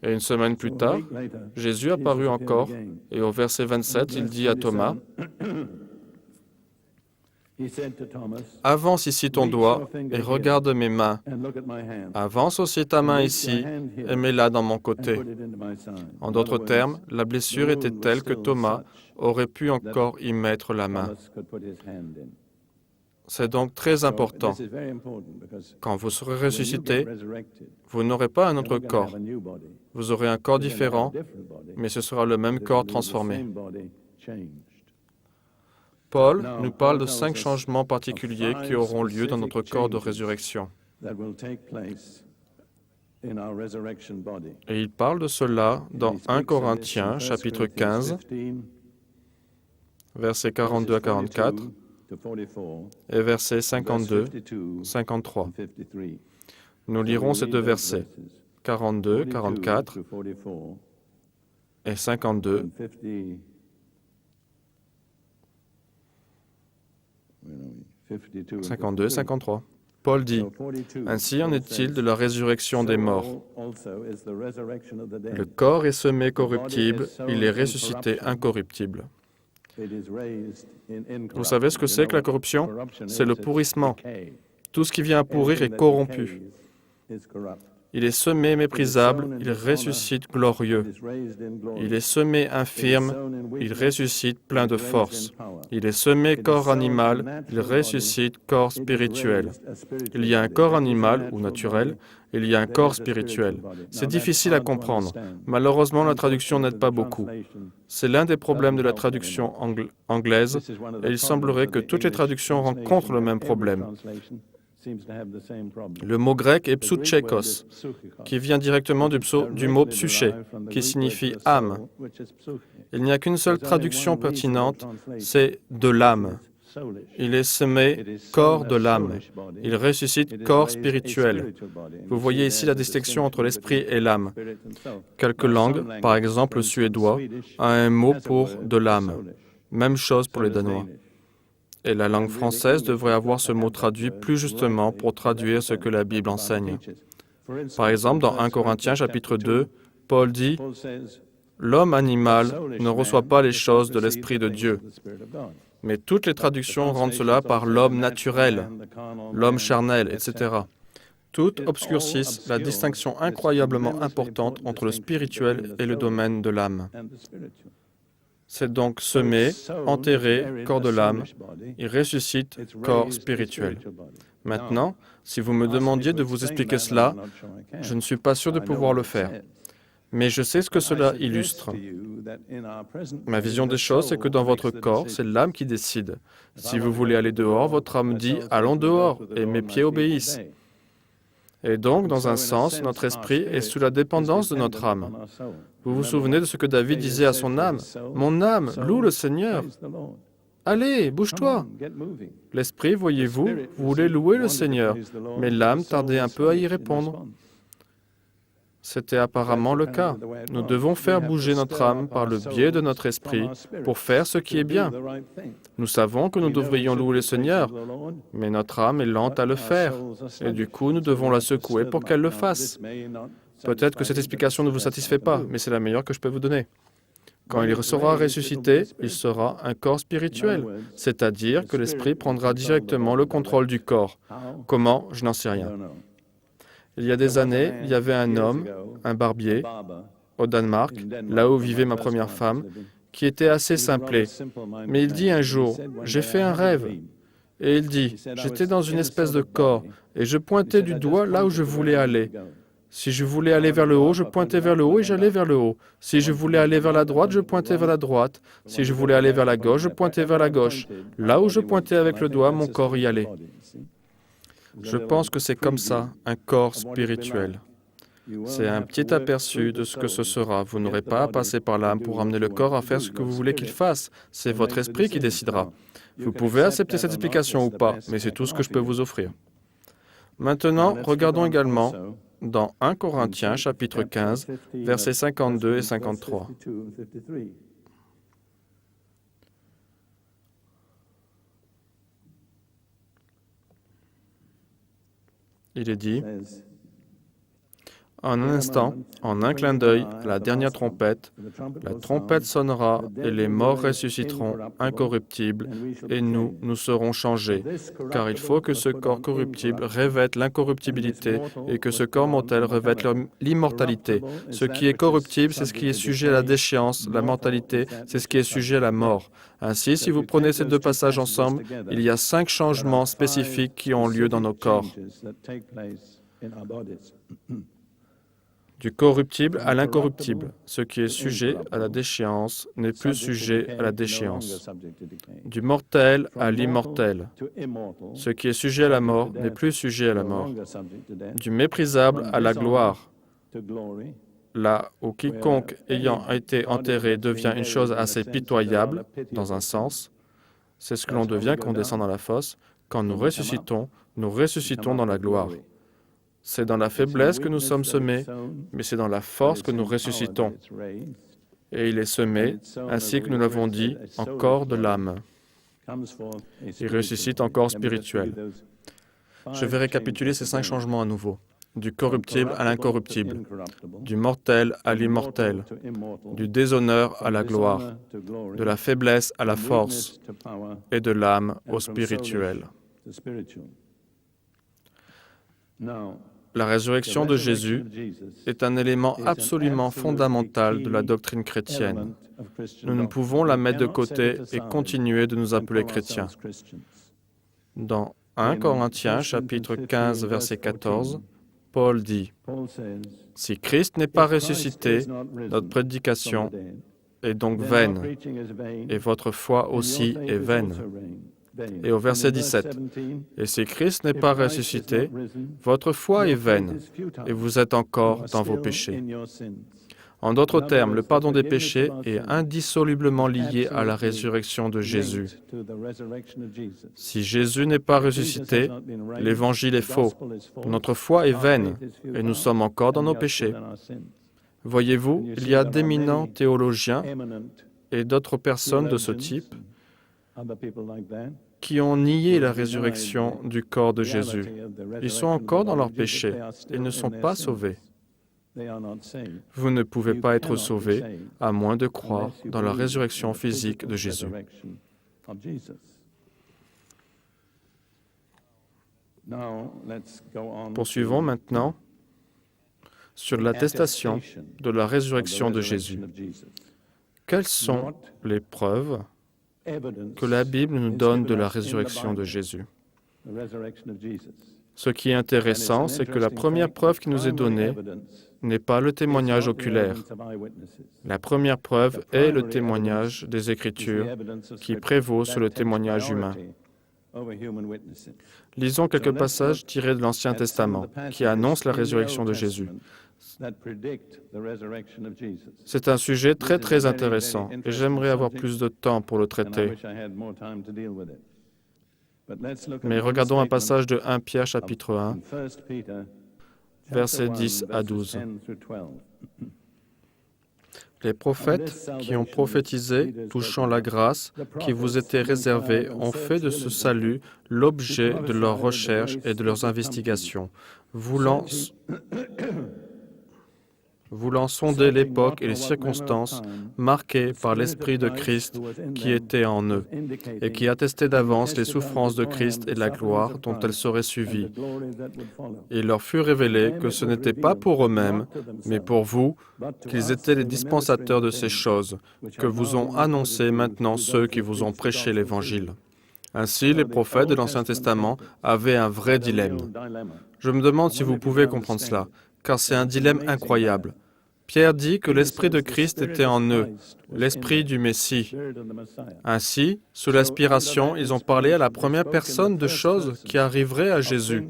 Et une semaine plus tard, Jésus apparut encore, et au verset 27, il dit à Thomas, « Avance ici ton doigt, et regarde mes mains. Avance aussi ta main ici, et mets-la dans mon côté. » En d'autres termes, la blessure était telle que Thomas aurait pu encore y mettre la main. C'est donc très important. Quand vous serez ressuscité, vous n'aurez pas un autre corps. Vous aurez un corps différent, mais ce sera le même corps transformé. Paul nous parle de 5 changements particuliers qui auront lieu dans notre corps de résurrection. Et il parle de cela dans 1 Corinthiens, chapitre 15, versets 42 à 44, et versets 52, 53. Nous lirons ces deux versets, 42, 44 et 52. 52 et 53. Paul dit, « Ainsi en est-il de la résurrection des morts. Le corps est semé corruptible, il est ressuscité incorruptible. » Vous savez ce que c'est que la corruption? C'est le pourrissement. Tout ce qui vient à pourrir est corrompu. Il est semé méprisable, il ressuscite glorieux. Il est semé infirme, il ressuscite plein de force. Il est semé corps animal, il ressuscite corps spirituel. Il y a un corps animal ou naturel, il y a un corps spirituel. C'est difficile à comprendre. Malheureusement, la traduction n'aide pas beaucoup. C'est l'un des problèmes de la traduction anglaise, et il semblerait que toutes les traductions rencontrent le même problème. Le mot grec est psouchekos, qui vient directement du mot psyché, qui signifie âme. Il n'y a qu'une seule traduction pertinente, c'est « de l'âme ». Il est semé corps de l'âme. Il ressuscite corps spirituel. Vous voyez ici la distinction entre l'esprit et l'âme. Quelques langues, par exemple le suédois, a un mot pour « de l'âme ». Même chose pour les Danois. Et la langue française devrait avoir ce mot traduit plus justement pour traduire ce que la Bible enseigne. Par exemple, dans 1 Corinthiens chapitre 2, Paul dit « L'homme animal ne reçoit pas les choses de l'Esprit de Dieu. » Mais toutes les traductions rendent cela par l'homme naturel, l'homme charnel, etc. Toutes obscurcissent la distinction incroyablement importante entre le spirituel et le domaine de l'âme. C'est donc semé, enterré, corps de l'âme, il ressuscite, corps spirituel. Maintenant, si vous me demandiez de vous expliquer cela, je ne suis pas sûr de pouvoir le faire. Mais je sais ce que cela illustre. Ma vision des choses, c'est que dans votre corps, c'est l'âme qui décide. Si vous voulez aller dehors, votre âme dit « allons dehors » et mes pieds obéissent. Et donc, dans un sens, notre esprit est sous la dépendance de notre âme. Vous vous souvenez de ce que David disait à son âme? « Mon âme, loue le Seigneur. Allez, bouge-toi. » L'esprit, voyez-vous, voulait louer le Seigneur, mais l'âme tardait un peu à y répondre. C'était apparemment le cas. Nous devons faire bouger notre âme par le biais de notre esprit pour faire ce qui est bien. Nous savons que nous devrions louer le Seigneur, mais notre âme est lente à le faire, et du coup, nous devons la secouer pour qu'elle le fasse. Peut-être que cette explication ne vous satisfait pas, mais c'est la meilleure que je peux vous donner. Quand il sera ressuscité, il sera un corps spirituel, c'est-à-dire que l'esprit prendra directement le contrôle du corps. Comment? Je n'en sais rien. Il y a des années, il y avait un homme, un barbier, au Danemark, là où vivait ma première femme, qui était assez simplé. Mais il dit un jour, « J'ai fait un rêve. » Et il dit, « J'étais dans une espèce de corps et je pointais du doigt là où je voulais aller. Si je voulais aller vers le haut, je pointais vers le haut et j'allais vers le haut. Si je voulais aller vers la droite, je pointais vers la droite. Si je voulais aller vers la gauche, je pointais vers la gauche. Là où je pointais avec le doigt, mon corps y allait. » Je pense que c'est comme ça, un corps spirituel. C'est un petit aperçu de ce que ce sera. Vous n'aurez pas à passer par l'âme pour amener le corps à faire ce que vous voulez qu'il fasse. C'est votre esprit qui décidera. Vous pouvez accepter cette explication ou pas, mais c'est tout ce que je peux vous offrir. Maintenant, regardons également dans 1 Corinthiens, chapitre 15, versets 52 et 53. Il est dit, « En un instant, en un clin d'œil, à la dernière trompette, la trompette sonnera et les morts ressusciteront incorruptibles et nous serons changés. Car il faut que ce corps corruptible revête l'incorruptibilité et que ce corps mortel revête l'immortalité. Ce qui est corruptible, c'est ce qui est sujet à la déchéance. La mortalité, c'est ce qui est sujet à la mort. Ainsi, si vous prenez ces deux passages ensemble, il y a 5 changements spécifiques qui ont lieu dans nos corps. Du corruptible à l'incorruptible. Ce qui est sujet à la déchéance n'est plus sujet à la déchéance. Du mortel à l'immortel. Ce qui est sujet à la mort n'est plus sujet à la mort. Du méprisable à la gloire. Là où quiconque ayant été enterré devient une chose assez pitoyable, dans un sens, c'est ce que l'on devient quand on descend dans la fosse. Quand nous ressuscitons dans la gloire. C'est dans la faiblesse que nous sommes semés, mais c'est dans la force que nous ressuscitons. Et il est semé, ainsi que nous l'avons dit, en corps de l'âme. Il ressuscite en corps spirituel. Je vais récapituler ces 5 changements à nouveau. Du corruptible à l'incorruptible, du mortel à l'immortel, du déshonneur à la gloire, de la faiblesse à la force, et de l'âme au spirituel. La résurrection de Jésus est un élément absolument fondamental de la doctrine chrétienne. Nous ne pouvons la mettre de côté et continuer de nous appeler chrétiens. Dans 1 Corinthiens, chapitre 15, verset 14, Paul dit, « Si Christ n'est pas ressuscité, notre prédication est donc vaine, et votre foi aussi est vaine. » Et au verset 17, « Et si Christ n'est pas ressuscité, votre foi est vaine, et vous êtes encore dans vos péchés. » En d'autres termes, le pardon des péchés est indissolublement lié à la résurrection de Jésus. Si Jésus n'est pas ressuscité, l'Évangile est faux. Notre foi est vaine, et nous sommes encore dans nos péchés. Voyez-vous, il y a d'éminents théologiens et d'autres personnes de ce type qui ont nié la résurrection du corps de Jésus. Ils sont encore dans leurs péchés. Ils ne sont pas sauvés. Vous ne pouvez pas être sauvé à moins de croire dans la résurrection physique de Jésus. Poursuivons maintenant sur l'attestation de la résurrection de Jésus. Quelles sont les preuves que la Bible nous donne de la résurrection de Jésus? Ce qui est intéressant, c'est que la première preuve qui nous est donnée n'est pas le témoignage oculaire. La première preuve est le témoignage des Écritures qui prévaut sur le témoignage humain. Lisons quelques passages tirés de l'Ancien Testament qui annoncent la résurrection de Jésus. C'est un sujet très, très intéressant et j'aimerais avoir plus de temps pour le traiter. Mais regardons un passage de 1 Pierre, chapitre 1, versets 10 à 12. Les prophètes qui ont prophétisé touchant la grâce qui vous était réservée ont fait de ce salut l'objet de leurs recherches et de leurs investigations, voulant voulant sonder l'époque et les circonstances marquées par l'Esprit de Christ qui était en eux, et qui attestait d'avance les souffrances de Christ et la gloire dont elles seraient suivies. Il leur fut révélé que ce n'était pas pour eux-mêmes, mais pour vous, qu'ils étaient les dispensateurs de ces choses, que vous ont annoncées maintenant ceux qui vous ont prêché l'Évangile. Ainsi, les prophètes de l'Ancien Testament avaient un vrai dilemme. Je me demande si vous pouvez comprendre cela, car c'est un dilemme incroyable. Pierre dit que l'Esprit de Christ était en eux, l'Esprit du Messie. Ainsi, sous l'aspiration, ils ont parlé à la première personne de choses qui arriveraient à Jésus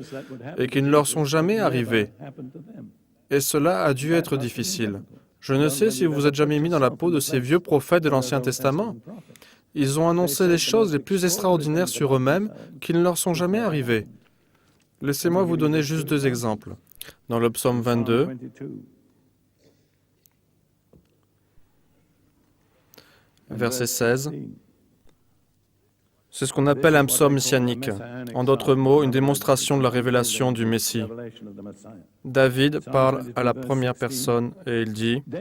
et qui ne leur sont jamais arrivées. Et cela a dû être difficile. Je ne sais si vous vous êtes jamais mis dans la peau de ces vieux prophètes de l'Ancien Testament. Ils ont annoncé les choses les plus extraordinaires sur eux-mêmes qui ne leur sont jamais arrivées. Laissez-moi vous donner juste 2 exemples. Dans le psaume 22, verset 16, c'est ce qu'on appelle un psaume messianique. En d'autres mots, une démonstration de la révélation du Messie. David parle à la première personne et il dit «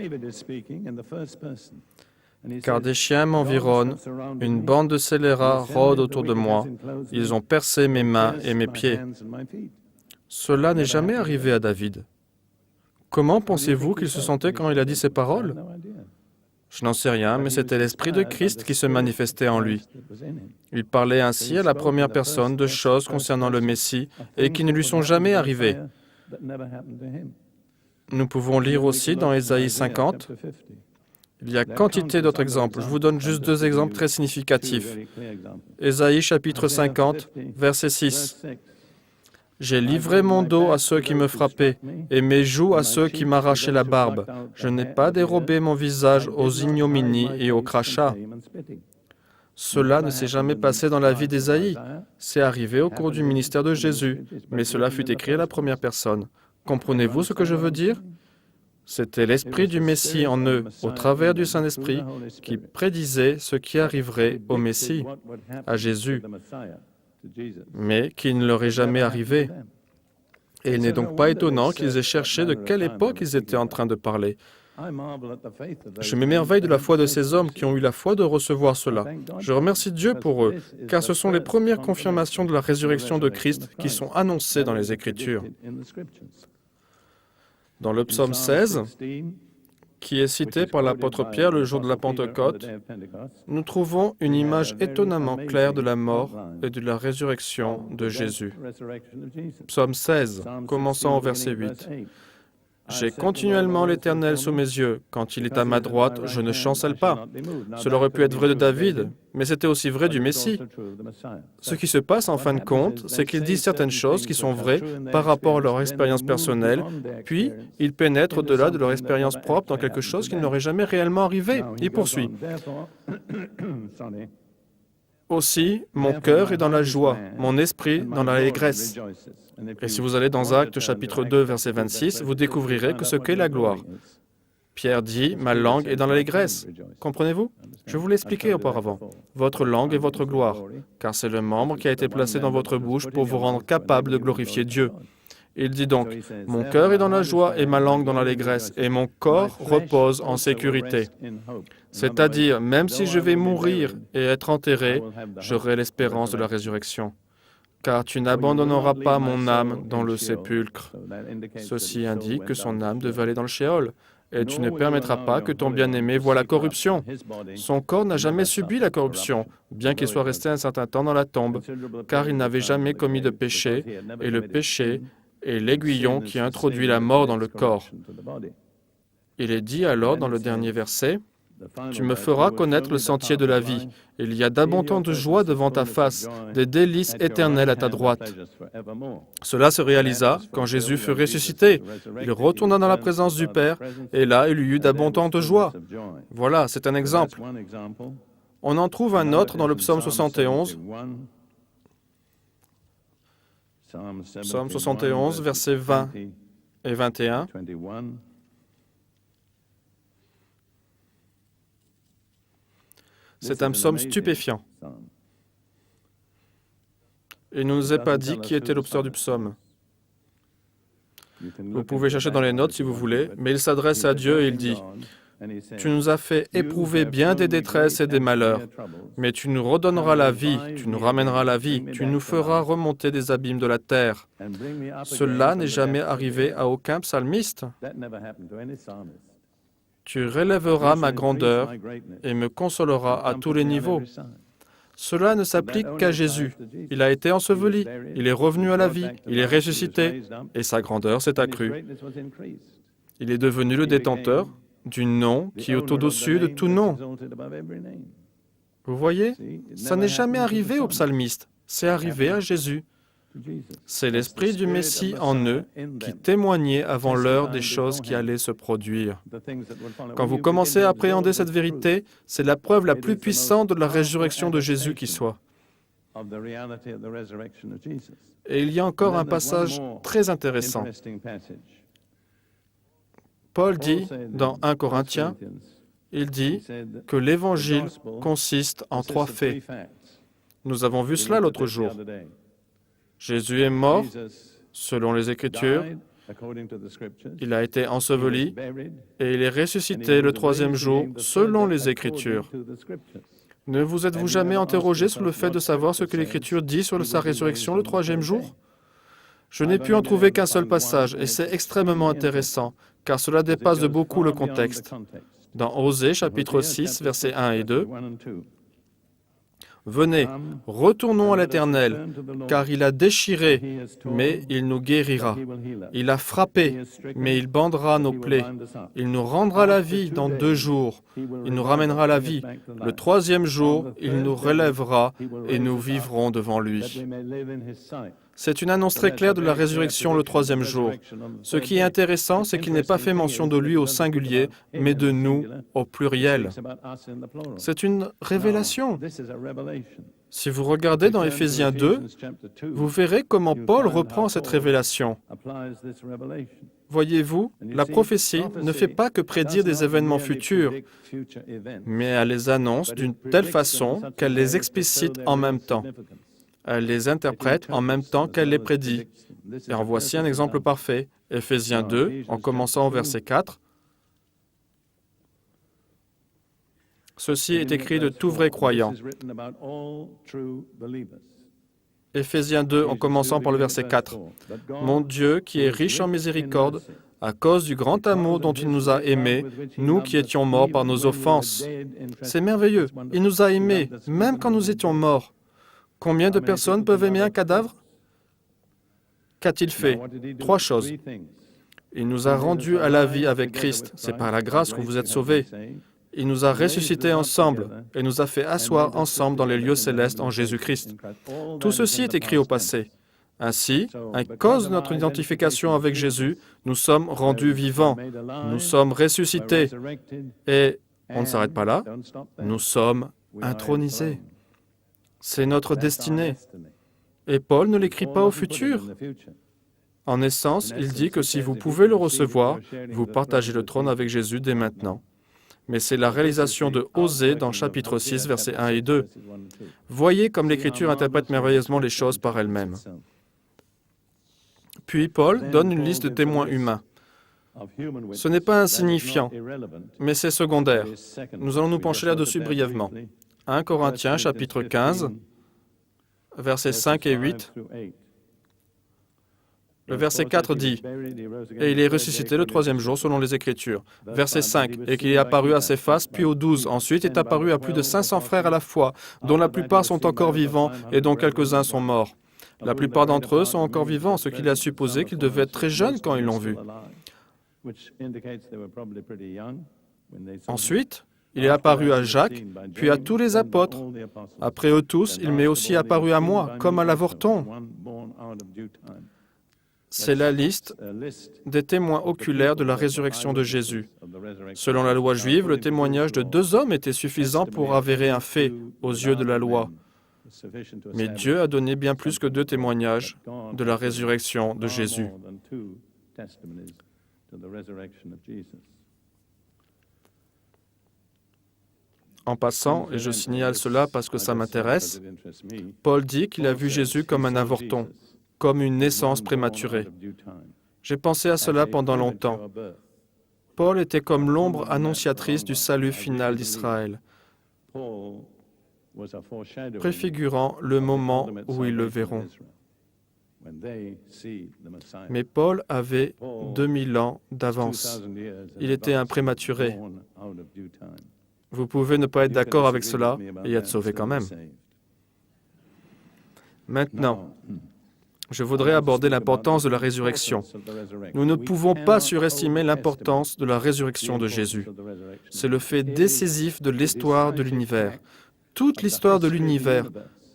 Car des chiens m'environnent, une bande de scélérats rôde autour de moi, ils ont percé mes mains et mes pieds. » Cela n'est jamais arrivé à David. Comment pensez-vous qu'il se sentait quand il a dit ces paroles? Je n'en sais rien, mais c'était l'Esprit de Christ qui se manifestait en lui. Il parlait ainsi à la première personne de choses concernant le Messie et qui ne lui sont jamais arrivées. Nous pouvons lire aussi dans Ésaïe 50. Il y a quantité d'autres exemples. Je vous donne juste 2 exemples très significatifs. Ésaïe chapitre 50, verset 6. « J'ai livré mon dos à ceux qui me frappaient, et mes joues à ceux qui m'arrachaient la barbe. Je n'ai pas dérobé mon visage aux ignominies et aux crachats. » Cela ne s'est jamais passé dans la vie d'Ésaïe. C'est arrivé au cours du ministère de Jésus, mais cela fut écrit à la première personne. Comprenez-vous ce que je veux dire? C'était l'Esprit du Messie en eux, au travers du Saint-Esprit, qui prédisait ce qui arriverait au Messie, à Jésus, mais qui ne leur est jamais arrivé. Et il n'est donc pas étonnant qu'ils aient cherché de quelle époque ils étaient en train de parler. Je m'émerveille de la foi de ces hommes qui ont eu la foi de recevoir cela. Je remercie Dieu pour eux, car ce sont les premières confirmations de la résurrection de Christ qui sont annoncées dans les Écritures. Dans le psaume 16, qui est cité par l'apôtre Pierre le jour de la Pentecôte, nous trouvons une image étonnamment claire de la mort et de la résurrection de Jésus. Psaume 16, commençant au verset 8. J'ai continuellement l'Éternel sous mes yeux. Quand il est à ma droite, je ne chancelle pas. Cela aurait pu être vrai de David, mais c'était aussi vrai du Messie. Ce qui se passe en fin de compte, c'est qu'ils disent certaines choses qui sont vraies par rapport à leur expérience personnelle, puis ils pénètrent au-delà de leur expérience propre dans quelque chose qui ne leur est jamais réellement arrivé. Il poursuit. Aussi, mon cœur est dans la joie, mon esprit dans l'allégresse. Et si vous allez dans Actes chapitre 2, verset 26, vous découvrirez que ce qu'est la gloire. Pierre dit, ma langue est dans l'allégresse. Comprenez-vous? Je vous l'ai expliqué auparavant. Votre langue est votre gloire, car c'est le membre qui a été placé dans votre bouche pour vous rendre capable de glorifier Dieu. Il dit donc, mon cœur est dans la joie et ma langue dans l'allégresse, et mon corps repose en sécurité. C'est-à-dire, même si je vais mourir et être enterré, j'aurai l'espérance de la résurrection. Car tu n'abandonneras pas mon âme dans le sépulcre. Ceci indique que son âme devait aller dans le Sheol. Et tu ne permettras pas que ton bien-aimé voie la corruption. Son corps n'a jamais subi la corruption, bien qu'il soit resté un certain temps dans la tombe, car il n'avait jamais commis de péché, et le péché est l'aiguillon qui introduit la mort dans le corps. Il est dit alors dans le dernier verset, « Tu me feras connaître le sentier de la vie. Il y a d'abondantes joies devant ta face, des délices éternelles à ta droite. » Cela se réalisa quand Jésus fut ressuscité. Il retourna dans la présence du Père, et là, il y eut d'abondantes joies. Voilà, c'est un exemple. On en trouve un autre dans le psaume 71. Psaume 71, versets 20 et 21. C'est un psaume stupéfiant. Il ne nous est pas dit qui était l'auteur du psaume. Vous pouvez chercher dans les notes si vous voulez, mais il s'adresse à Dieu et il dit, « Tu nous as fait éprouver bien des détresses et des malheurs, mais tu nous redonneras la vie, tu nous ramèneras la vie, tu nous feras remonter des abîmes de la terre. » Cela n'est jamais arrivé à aucun psalmiste. Tu relèveras ma grandeur et me consoleras à tous les niveaux. Cela ne s'applique qu'à Jésus. Il a été enseveli, il est revenu à la vie, il est ressuscité, et sa grandeur s'est accrue. Il est devenu le détenteur du nom qui est au-dessus de tout nom. Vous voyez, ça n'est jamais arrivé aux psalmistes, c'est arrivé à Jésus. C'est l'Esprit du Messie en eux qui témoignait avant l'heure des choses qui allaient se produire. Quand vous commencez à appréhender cette vérité, c'est la preuve la plus puissante de la résurrection de Jésus qui soit. Et il y a encore un passage très intéressant. Paul dit, dans 1 Corinthiens, il dit que l'Évangile consiste en 3 faits. Nous avons vu cela l'autre jour. Jésus est mort, selon les Écritures, il a été enseveli et il est ressuscité le 3e jour, selon les Écritures. Ne vous êtes-vous jamais interrogé sur le fait de savoir ce que l'Écriture dit sur sa résurrection le 3e jour? Je n'ai pu en trouver qu'un seul passage, et c'est extrêmement intéressant, car cela dépasse de beaucoup le contexte. Dans Osée, chapitre 6, versets 1 et 2, « Venez, retournons à l'Éternel, car il a déchiré, mais il nous guérira. Il a frappé, mais il bandera nos plaies. Il nous rendra la vie dans 2 jours. Il nous ramènera la vie. Le 3e jour, il nous relèvera et nous vivrons devant lui. » C'est une annonce très claire de la résurrection le 3e jour. Ce qui est intéressant, c'est qu'il n'est pas fait mention de lui au singulier, mais de nous au pluriel. C'est une révélation. Si vous regardez dans Éphésiens 2, vous verrez comment Paul reprend cette révélation. Voyez-vous, la prophétie ne fait pas que prédire des événements futurs, mais elle les annonce d'une telle façon qu'elle les explicite en même temps. Elle les interprète en même temps qu'elle les prédit. Et en voici un exemple parfait. Éphésiens 2, en commençant au verset 4. Ceci est écrit de tout vrai croyant. Éphésiens 2, en commençant par le verset 4. « Mon Dieu, qui est riche en miséricorde, à cause du grand amour dont il nous a aimés, nous qui étions morts par nos offenses. » C'est merveilleux. Il nous a aimés, même quand nous étions morts. Combien de personnes peuvent aimer un cadavre? Qu'a-t-il fait? 3 choses. Il nous a rendus à la vie avec Christ. C'est par la grâce que vous êtes sauvés. Il nous a ressuscités ensemble et nous a fait asseoir ensemble dans les lieux célestes en Jésus-Christ. Tout ceci est écrit au passé. Ainsi, à cause de notre identification avec Jésus, nous sommes rendus vivants. Nous sommes ressuscités. Et on ne s'arrête pas là. Nous sommes intronisés. C'est notre destinée. Et Paul ne l'écrit pas au futur. En essence, il dit que si vous pouvez le recevoir, vous partagez le trône avec Jésus dès maintenant. Mais c'est la réalisation de Osée dans chapitre 6, versets 1 et 2. Voyez comme l'Écriture interprète merveilleusement les choses par elle-même. Puis Paul donne une liste de témoins humains. Ce n'est pas insignifiant, mais c'est secondaire. Nous allons nous pencher là-dessus brièvement. 1 Corinthiens, chapitre 15, versets 5 et 8. Le verset 4 dit, « Et il est ressuscité le 3e jour selon les Écritures. » Verset 5, « Et qu'il est apparu à Céphas, puis aux 12. Ensuite est apparu à plus de 500 frères à la fois, dont la plupart sont encore vivants et dont quelques-uns sont morts. La plupart d'entre eux sont encore vivants, ce qui laisse supposer qu'ils devaient être très jeunes quand ils l'ont vu. Ensuite, il est apparu à Jacques, puis à tous les apôtres. Après eux tous, il m'est aussi apparu à moi, comme à l'avorton. » C'est la liste des témoins oculaires de la résurrection de Jésus. Selon la loi juive, le témoignage de 2 hommes était suffisant pour avérer un fait aux yeux de la loi. Mais Dieu a donné bien plus que 2 témoignages de la résurrection de Jésus. En passant, et je signale cela parce que ça m'intéresse, Paul dit qu'il a vu Jésus comme un avorton, comme une naissance prématurée. J'ai pensé à cela pendant longtemps. Paul était comme l'ombre annonciatrice du salut final d'Israël, préfigurant le moment où ils le verront. Mais Paul avait 2000 ans d'avance. Il était un prématuré. Vous pouvez ne pas être d'accord avec cela et être sauvé quand même. Maintenant, je voudrais aborder l'importance de la résurrection. Nous ne pouvons pas surestimer l'importance de la résurrection de Jésus. C'est le fait décisif de l'histoire de l'univers. Toute l'histoire de l'univers,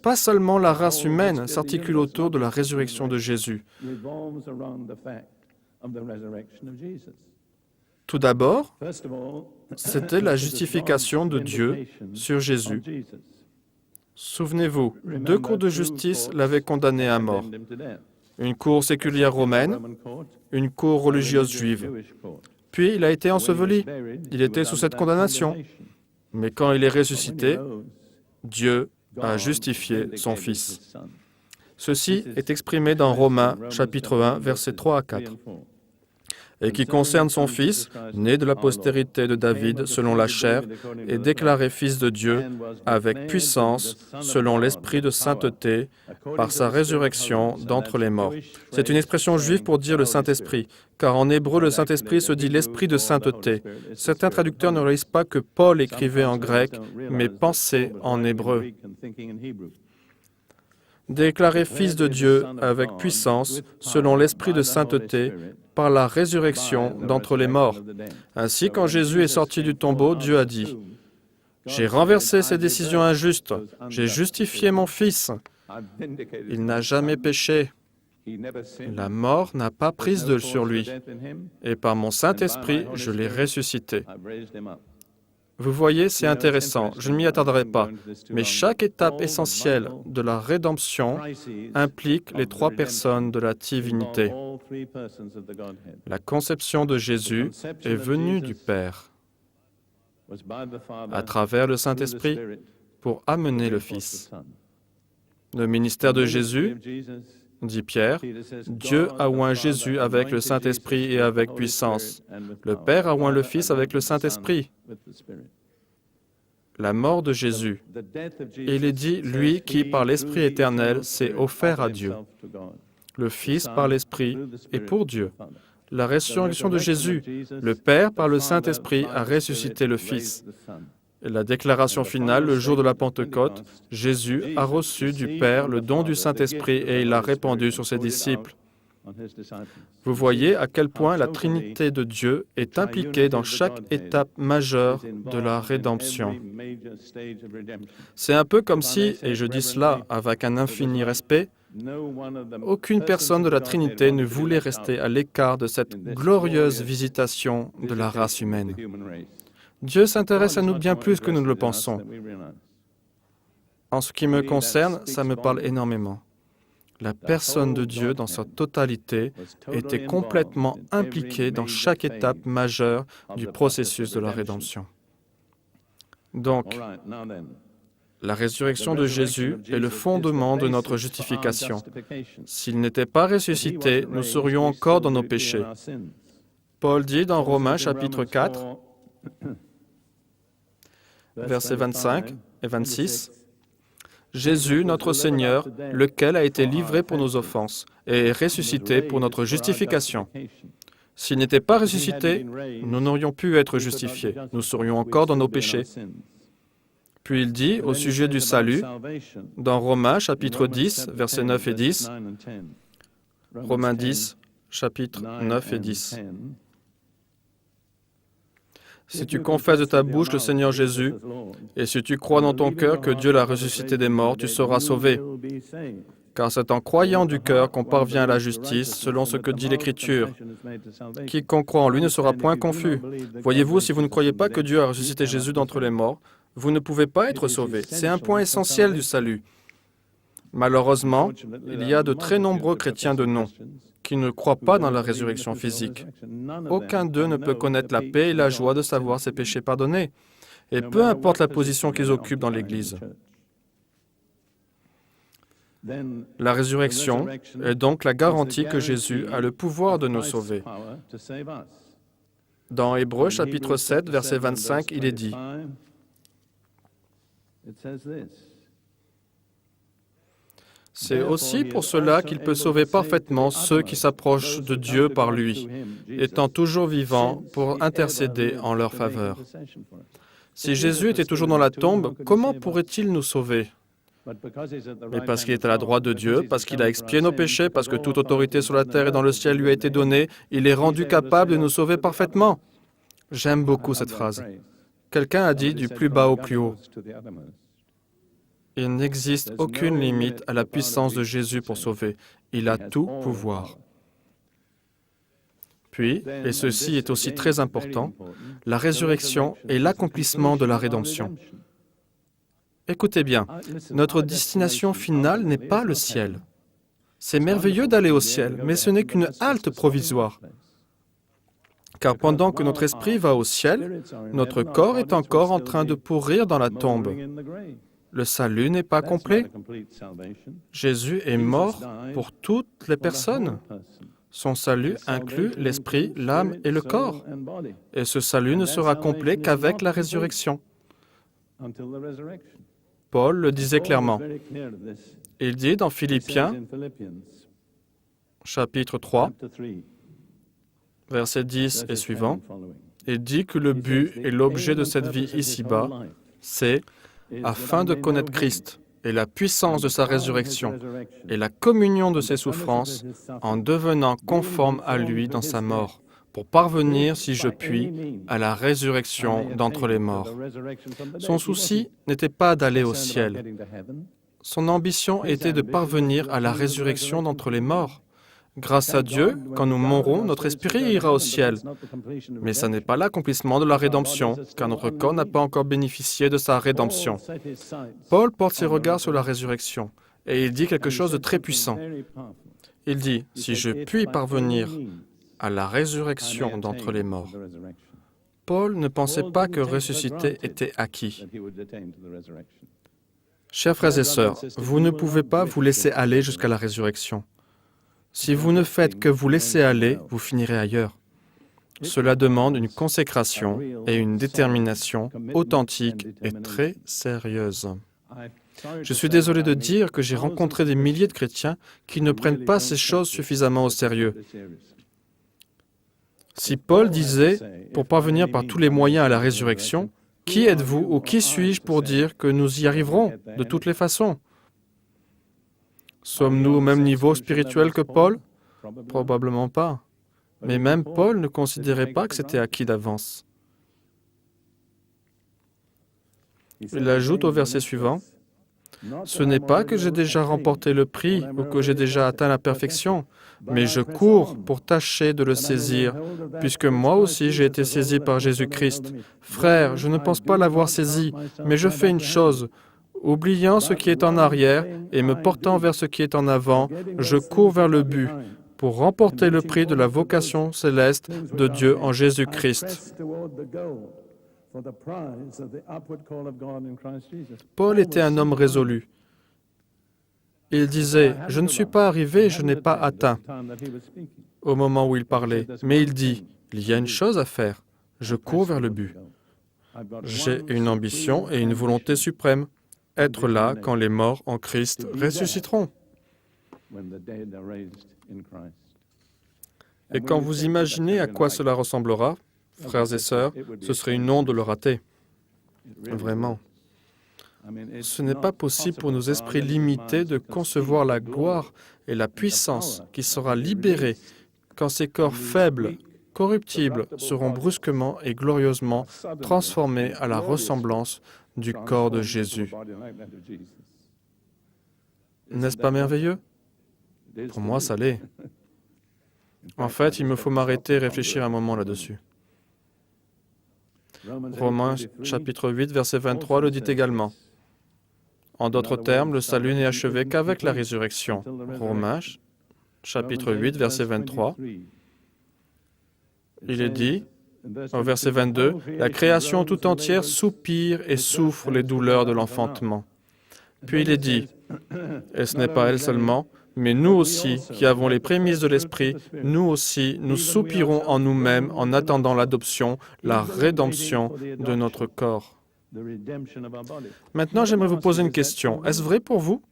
pas seulement la race humaine, s'articule autour de la résurrection de Jésus. Tout d'abord, c'était la justification de Dieu sur Jésus. Souvenez-vous, 2 cours de justice l'avaient condamné à mort. Une cour séculière romaine, une cour religieuse juive. Puis il a été enseveli. Il était sous cette condamnation. Mais quand il est ressuscité, Dieu a justifié son Fils. Ceci est exprimé dans Romains, chapitre 1, versets 3 à 4. Et qui concerne son Fils, né de la postérité de David selon la chair, et déclaré Fils de Dieu avec puissance selon l'Esprit de sainteté par sa résurrection d'entre les morts. C'est une expression juive pour dire le Saint-Esprit, car en hébreu, le Saint-Esprit se dit l'Esprit de sainteté. Certains traducteurs ne réalisent pas que Paul écrivait en grec, mais pensait en hébreu. Déclaré Fils de Dieu avec puissance selon l'Esprit de sainteté par la résurrection d'entre les morts. Ainsi, quand Jésus est sorti du tombeau, Dieu a dit « J'ai renversé ces décisions injustes, j'ai justifié mon Fils. Il n'a jamais péché. La mort n'a pas prise sur lui. Et par mon Saint-Esprit, je l'ai ressuscité. » Vous voyez, c'est intéressant, je ne m'y attarderai pas, mais chaque étape essentielle de la rédemption implique les 3 personnes de la divinité. La conception de Jésus est venue du Père, à travers le Saint-Esprit, pour amener le Fils. Le ministère de Jésus, dit Pierre, Dieu a oint Jésus avec le Saint-Esprit et avec puissance. Le Père a oint le Fils avec le Saint-Esprit. La mort de Jésus. Il est dit, lui qui, par l'Esprit éternel, s'est offert à Dieu. Le Fils, par l'Esprit, est pour Dieu. La résurrection de Jésus. Le Père, par le Saint-Esprit, a ressuscité le Fils. Et la déclaration finale, le jour de la Pentecôte, Jésus a reçu du Père le don du Saint-Esprit et il l'a répandu sur ses disciples. Vous voyez à quel point la Trinité de Dieu est impliquée dans chaque étape majeure de la rédemption. C'est un peu comme si, et je dis cela avec un infini respect, aucune personne de la Trinité ne voulait rester à l'écart de cette glorieuse visitation de la race humaine. Dieu s'intéresse à nous bien plus que nous ne le pensons. En ce qui me concerne, ça me parle énormément. La personne de Dieu, dans sa totalité, était complètement impliquée dans chaque étape majeure du processus de la rédemption. Donc, la résurrection de Jésus est le fondement de notre justification. S'il n'était pas ressuscité, nous serions encore dans nos péchés. Paul dit dans Romains chapitre 4, versets 25 et 26, « Jésus, notre Seigneur, lequel a été livré pour nos offenses et est ressuscité pour notre justification. S'il n'était pas ressuscité, nous n'aurions pu être justifiés. Nous serions encore dans nos péchés. » Puis il dit au sujet du salut, dans Romains chapitre 10, versets 9 et 10, Romains 10, chapitre 9 et 10. Si tu confesses de ta bouche le Seigneur Jésus, et si tu crois dans ton cœur que Dieu l'a ressuscité des morts, tu seras sauvé. Car c'est en croyant du cœur qu'on parvient à la justice, selon ce que dit l'Écriture. Quiconque croit en lui ne sera point confus. Voyez-vous, si vous ne croyez pas que Dieu a ressuscité Jésus d'entre les morts, vous ne pouvez pas être sauvé. C'est un point essentiel du salut. Malheureusement, il y a de très nombreux chrétiens de nom qui ne croient pas dans la résurrection physique. Aucun d'eux ne peut connaître la paix et la joie de savoir ses péchés pardonnés, et peu importe la position qu'ils occupent dans l'Église. La résurrection est donc la garantie que Jésus a le pouvoir de nous sauver. Dans Hébreux chapitre 7, verset 25, il est dit « C'est aussi pour cela qu'il peut sauver parfaitement ceux qui s'approchent de Dieu par lui, étant toujours vivant pour intercéder en leur faveur. » Si Jésus était toujours dans la tombe, comment pourrait-il nous sauver? Mais parce qu'il est à la droite de Dieu, parce qu'il a expié nos péchés, parce que toute autorité sur la terre et dans le ciel lui a été donnée, il est rendu capable de nous sauver parfaitement. J'aime beaucoup cette phrase. Quelqu'un a dit du plus bas au plus haut. Il n'existe aucune limite à la puissance de Jésus pour sauver. Il a tout pouvoir. Puis, et ceci est aussi très important, la résurrection est l'accomplissement de la rédemption. Écoutez bien, notre destination finale n'est pas le ciel. C'est merveilleux d'aller au ciel, mais ce n'est qu'une halte provisoire. Car pendant que notre esprit va au ciel, notre corps est encore en train de pourrir dans la tombe. Le salut n'est pas complet. Jésus est mort pour toutes les personnes. Son salut inclut l'esprit, l'âme et le corps. Et ce salut ne sera complet qu'avec la résurrection. Paul le disait clairement. Il dit dans Philippiens, chapitre 3, versets 10 et suivants, il dit que le but et l'objet de cette vie ici-bas, c'est afin de connaître Christ et la puissance de sa résurrection et la communion de ses souffrances en devenant conforme à lui dans sa mort, pour parvenir, si je puis, à la résurrection d'entre les morts. Son souci n'était pas d'aller au ciel. Son ambition était de parvenir à la résurrection d'entre les morts. Grâce à Dieu, quand nous mourrons, notre esprit ira au ciel. Mais ce n'est pas l'accomplissement de la rédemption, car notre corps n'a pas encore bénéficié de sa rédemption. Paul porte ses regards sur la résurrection, et il dit quelque chose de très puissant. Il dit, « Si je puis parvenir à la résurrection d'entre les morts. » Paul ne pensait pas que ressusciter était acquis. Chers frères et sœurs, vous ne pouvez pas vous laisser aller jusqu'à la résurrection. Si vous ne faites que vous laisser aller, vous finirez ailleurs. Cela demande une consécration et une détermination authentique et très sérieuse. Je suis désolé de dire que j'ai rencontré des milliers de chrétiens qui ne prennent pas ces choses suffisamment au sérieux. Si Paul disait, pour parvenir par tous les moyens à la résurrection, qui êtes-vous ou qui suis-je pour dire que nous y arriverons de toutes les façons? Sommes-nous au même niveau spirituel que Paul? Probablement pas. Mais même Paul ne considérait pas que c'était acquis d'avance. Il ajoute au verset suivant, « Ce n'est pas que j'ai déjà remporté le prix ou que j'ai déjà atteint la perfection, mais je cours pour tâcher de le saisir, puisque moi aussi j'ai été saisi par Jésus-Christ. Frère, je ne pense pas l'avoir saisi, mais je fais une chose. Oubliant ce qui est en arrière et me portant vers ce qui est en avant, je cours vers le but pour remporter le prix de la vocation céleste de Dieu en Jésus-Christ. » Paul était un homme résolu. Il disait, « Je ne suis pas arrivé, je n'ai pas atteint » au moment où il parlait. Mais il dit, « Il y a une chose à faire. Je cours vers le but. J'ai une ambition et une volonté suprême. Être là quand les morts en Christ ressusciteront. » Et quand vous imaginez à quoi cela ressemblera, frères et sœurs, ce serait une honte de le rater. Vraiment. Ce n'est pas possible pour nos esprits limités de concevoir la gloire et la puissance qui sera libérée quand ces corps faibles, corruptibles, seront brusquement et glorieusement transformés à la ressemblance du corps de Jésus. N'est-ce pas merveilleux? Pour moi, ça l'est. En fait, il me faut m'arrêter et réfléchir un moment là-dessus. Romains chapitre 8, verset 23 le dit également. En d'autres termes, le salut n'est achevé qu'avec la résurrection. Romains chapitre 8, verset 23. Il est dit, au verset 22, « La création tout entière soupire et souffre les douleurs de l'enfantement. Puis il est dit, et ce n'est pas elle seulement, mais nous aussi, qui avons les prémices de l'Esprit, nous aussi, nous soupirons en nous-mêmes en attendant l'adoption, la rédemption de notre corps. Maintenant, j'aimerais vous poser une question. Est-ce vrai pour vous?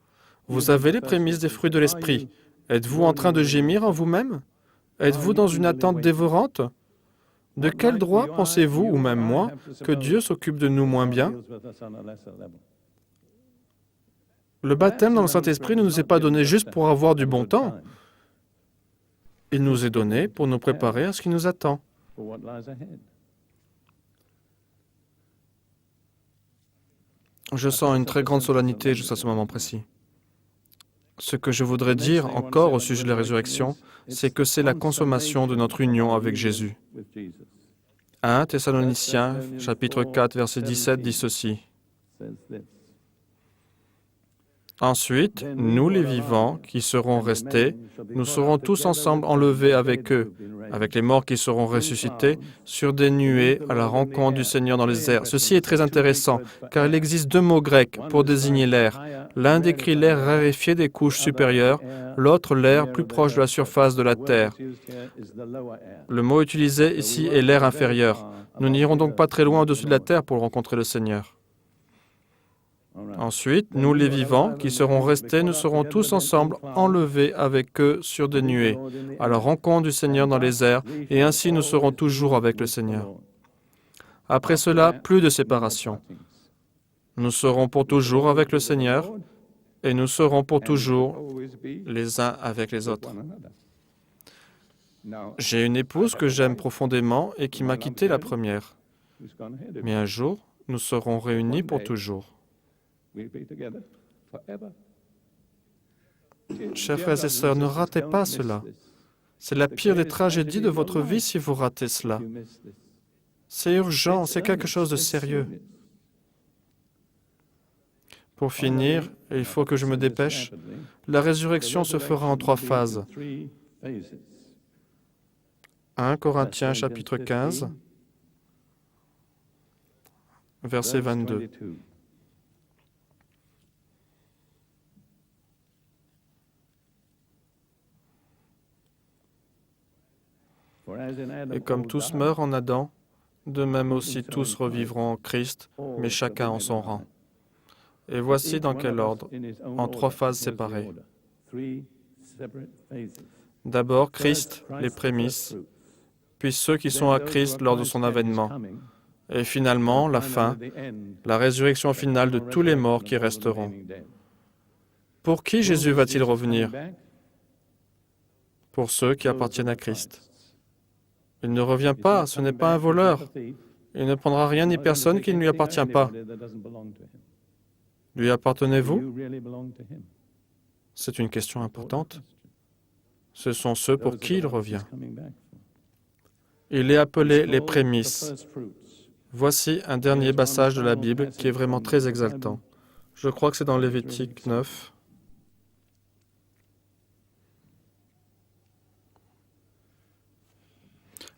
Vous avez les prémices des fruits de l'Esprit. Êtes-vous en train de gémir en vous-même? Êtes-vous dans une attente dévorante? De quel droit pensez-vous, ou même moi, que Dieu s'occupe de nous moins bien? Le baptême dans le Saint-Esprit ne nous est pas donné juste pour avoir du bon temps. Il nous est donné pour nous préparer à ce qui nous attend. Je sens une très grande solennité jusqu'à ce moment précis. Ce que je voudrais dire encore au sujet de la résurrection, c'est que c'est la consommation de notre union avec Jésus. 1 Thessaloniciens, chapitre 4, verset 17, dit ceci. Ensuite, nous les vivants qui serons restés, nous serons tous ensemble enlevés avec eux, avec les morts qui seront ressuscités, sur des nuées à la rencontre du Seigneur dans les airs. Ceci est très intéressant, car il existe deux mots grecs pour désigner l'air. L'un décrit l'air raréfié des couches supérieures, l'autre l'air plus proche de la surface de la Terre. Le mot utilisé ici est l'air inférieur. Nous n'irons donc pas très loin au-dessus de la Terre pour rencontrer le Seigneur. Ensuite, nous les vivants, qui serons restés, nous serons tous ensemble enlevés avec eux sur des nuées, à la rencontre du Seigneur dans les airs, et ainsi nous serons toujours avec le Seigneur. Après cela, plus de séparation. Nous serons pour toujours avec le Seigneur, et nous serons pour toujours les uns avec les autres. J'ai une épouse que j'aime profondément et qui m'a quitté la première. Mais un jour, nous serons réunis pour toujours. Chers frères et sœurs, ne ratez pas cela. C'est la pire des tragédies de votre vie si vous ratez cela. C'est urgent, c'est quelque chose de sérieux. Pour finir, il faut que je me dépêche, la résurrection se fera en 3 phases. 1 Corinthiens chapitre 15, verset 22. Et comme tous meurent en Adam, de même aussi tous revivront en Christ, mais chacun en son rang. Et voici dans quel ordre, en 3 phases séparées. D'abord Christ, les prémices, puis ceux qui sont à Christ lors de son avènement, et finalement la fin, la résurrection finale de tous les morts qui resteront. Pour qui Jésus va-t-il revenir? Pour ceux qui appartiennent à Christ. Il ne revient pas, ce n'est pas un voleur. Il ne prendra rien ni personne qui ne lui appartient pas. Lui appartenez-vous? C'est une question importante. Ce sont ceux pour qui il revient. Il est appelé les prémices. Voici un dernier passage de la Bible qui est vraiment très exaltant. Je crois que c'est dans Lévitique 9.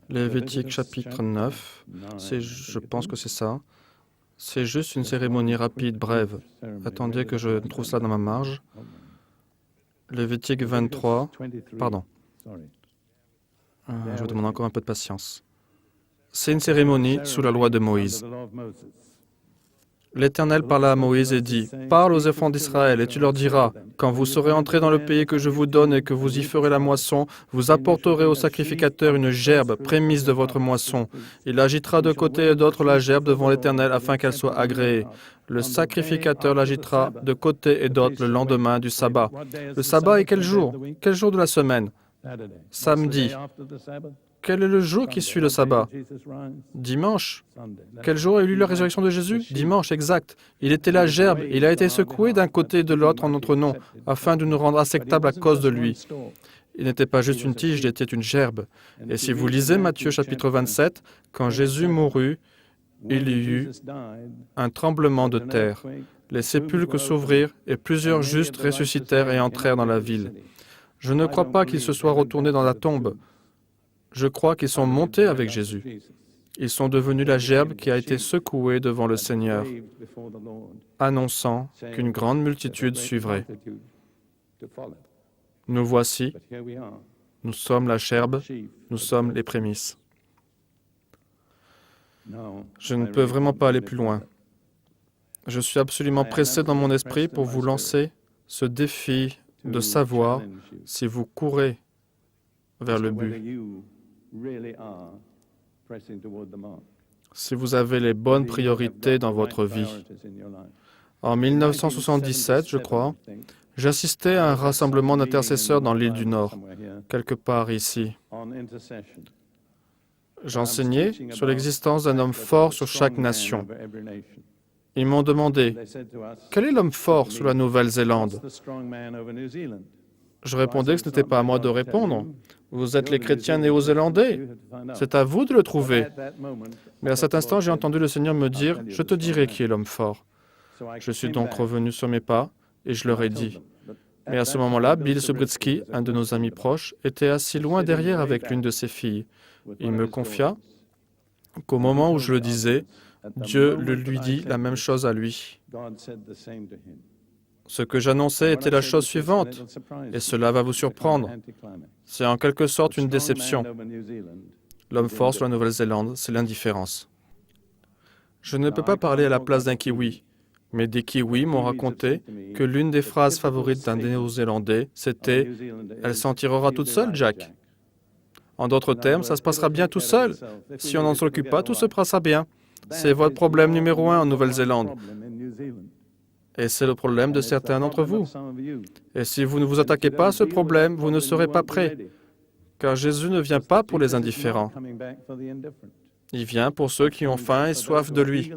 Lévitique chapitre 9, je pense que c'est ça. C'est juste une cérémonie rapide, brève. Attendez que je trouve cela dans ma marge. Lévitique 23, pardon. Je vous demande encore un peu de patience. C'est une cérémonie sous la loi de Moïse. L'Éternel parla à Moïse et dit, « Parle aux enfants d'Israël et tu leur diras, quand vous serez entrés dans le pays que je vous donne et que vous y ferez la moisson, vous apporterez au sacrificateur une gerbe, prémisse de votre moisson. Il agitera de côté et d'autre la gerbe devant l'Éternel afin qu'elle soit agréée. Le sacrificateur l'agitera de côté et d'autre le lendemain du sabbat. Le sabbat est quel jour? Quel jour de la semaine? Samedi. Quel est le jour qui suit le sabbat? Dimanche. Quel jour a eu lieu la résurrection de Jésus? Dimanche, exact. Il était la gerbe. Il a été secoué d'un côté et de l'autre en notre nom, afin de nous rendre acceptables à cause de lui. Il n'était pas juste une tige, il était une gerbe. Et si vous lisez Matthieu chapitre 27, quand Jésus mourut, il y eut un tremblement de terre. Les sépulcres s'ouvrirent et plusieurs justes ressuscitèrent et entrèrent dans la ville. Je ne crois pas qu'ils se soient retournés dans la tombe. Je crois qu'ils sont montés avec Jésus. Ils sont devenus la gerbe qui a été secouée devant le Seigneur, annonçant qu'une grande multitude suivrait. Nous voici, nous sommes la gerbe, nous sommes les prémices. Je ne peux vraiment pas aller plus loin. Je suis absolument pressé dans mon esprit pour vous lancer ce défi de savoir si vous courez vers le but, si vous avez les bonnes priorités dans votre vie. En 1977, je crois, j'assistais à un rassemblement d'intercesseurs dans l'île du Nord, quelque part ici. J'enseignais sur l'existence d'un homme fort sur chaque nation. Ils m'ont demandé, « Quel est l'homme fort sur la Nouvelle-Zélande » Je répondais que ce n'était pas à moi de répondre. Vous êtes les chrétiens néo-zélandais. C'est à vous de le trouver. Mais à cet instant, j'ai entendu le Seigneur me dire, « Je te dirai qui est l'homme fort. » Je suis donc revenu sur mes pas et je leur ai dit. Mais à ce moment-là, Bill Subritsky, un de nos amis proches, était assis loin derrière avec l'une de ses filles. Il me confia qu'au moment où je le disais, Dieu lui dit la même chose à lui. Ce que j'annonçais était la chose suivante, et cela va vous surprendre. C'est en quelque sorte une déception. L'homme fort sur la Nouvelle-Zélande, c'est l'indifférence. Je ne peux pas parler à la place d'un kiwi, mais des kiwis m'ont raconté que l'une des phrases favorites d'un Néo-Zélandais, c'était « Elle s'en tirera toute seule, Jack ». En d'autres termes, ça se passera bien tout seul. Si on n'en s'occupe pas, tout se passera bien. C'est votre problème numéro 1 en Nouvelle-Zélande. Et c'est le problème de certains d'entre vous. Et si vous ne vous attaquez pas à ce problème, vous ne serez pas prêt. Car Jésus ne vient pas pour les indifférents. Il vient pour ceux qui ont faim et soif de lui.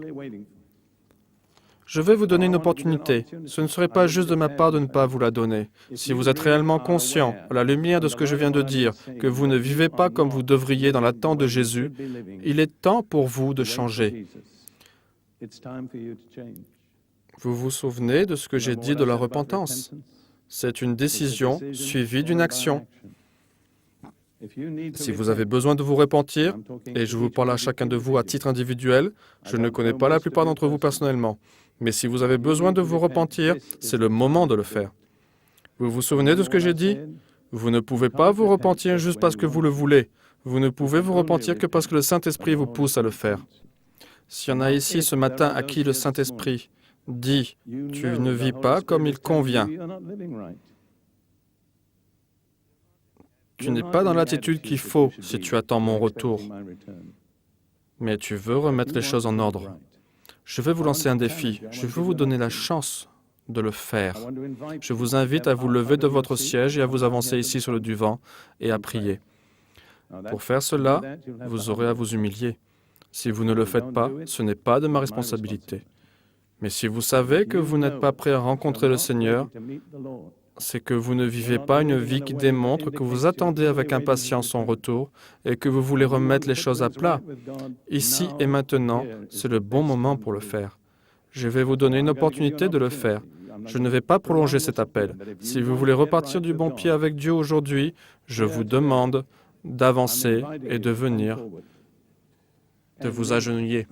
Je vais vous donner une opportunité. Ce ne serait pas juste de ma part de ne pas vous la donner. Si vous êtes réellement conscient, à la lumière de ce que je viens de dire, que vous ne vivez pas comme vous devriez dans l'attente de Jésus, il est temps pour vous de changer. Vous vous souvenez de ce que j'ai dit de la repentance? C'est une décision suivie d'une action. Si vous avez besoin de vous repentir, et je vous parle à chacun de vous à titre individuel, je ne connais pas la plupart d'entre vous personnellement, mais si vous avez besoin de vous repentir, c'est le moment de le faire. Vous vous souvenez de ce que j'ai dit? Vous ne pouvez pas vous repentir juste parce que vous le voulez. Vous ne pouvez vous repentir que parce que le Saint-Esprit vous pousse à le faire. S'il y en a ici ce matin à qui le Saint-Esprit dit « Tu ne vis pas comme il convient », tu n'es pas dans l'attitude qu'il faut si tu attends mon retour, mais tu veux remettre les choses en ordre. Je vais vous lancer un défi. Je veux vous donner la chance de le faire. Je vous invite à vous lever de votre siège et à vous avancer ici sur le divan et à prier. Pour faire cela, vous aurez à vous humilier. Si vous ne le faites pas, ce n'est pas de ma responsabilité. Mais si vous savez que vous n'êtes pas prêt à rencontrer le Seigneur, c'est que vous ne vivez pas une vie qui démontre que vous attendez avec impatience son retour et que vous voulez remettre les choses à plat. Ici et maintenant, c'est le bon moment pour le faire. Je vais vous donner une opportunité de le faire. Je ne vais pas prolonger cet appel. Si vous voulez repartir du bon pied avec Dieu aujourd'hui, je vous demande d'avancer et de venir, de vous agenouiller.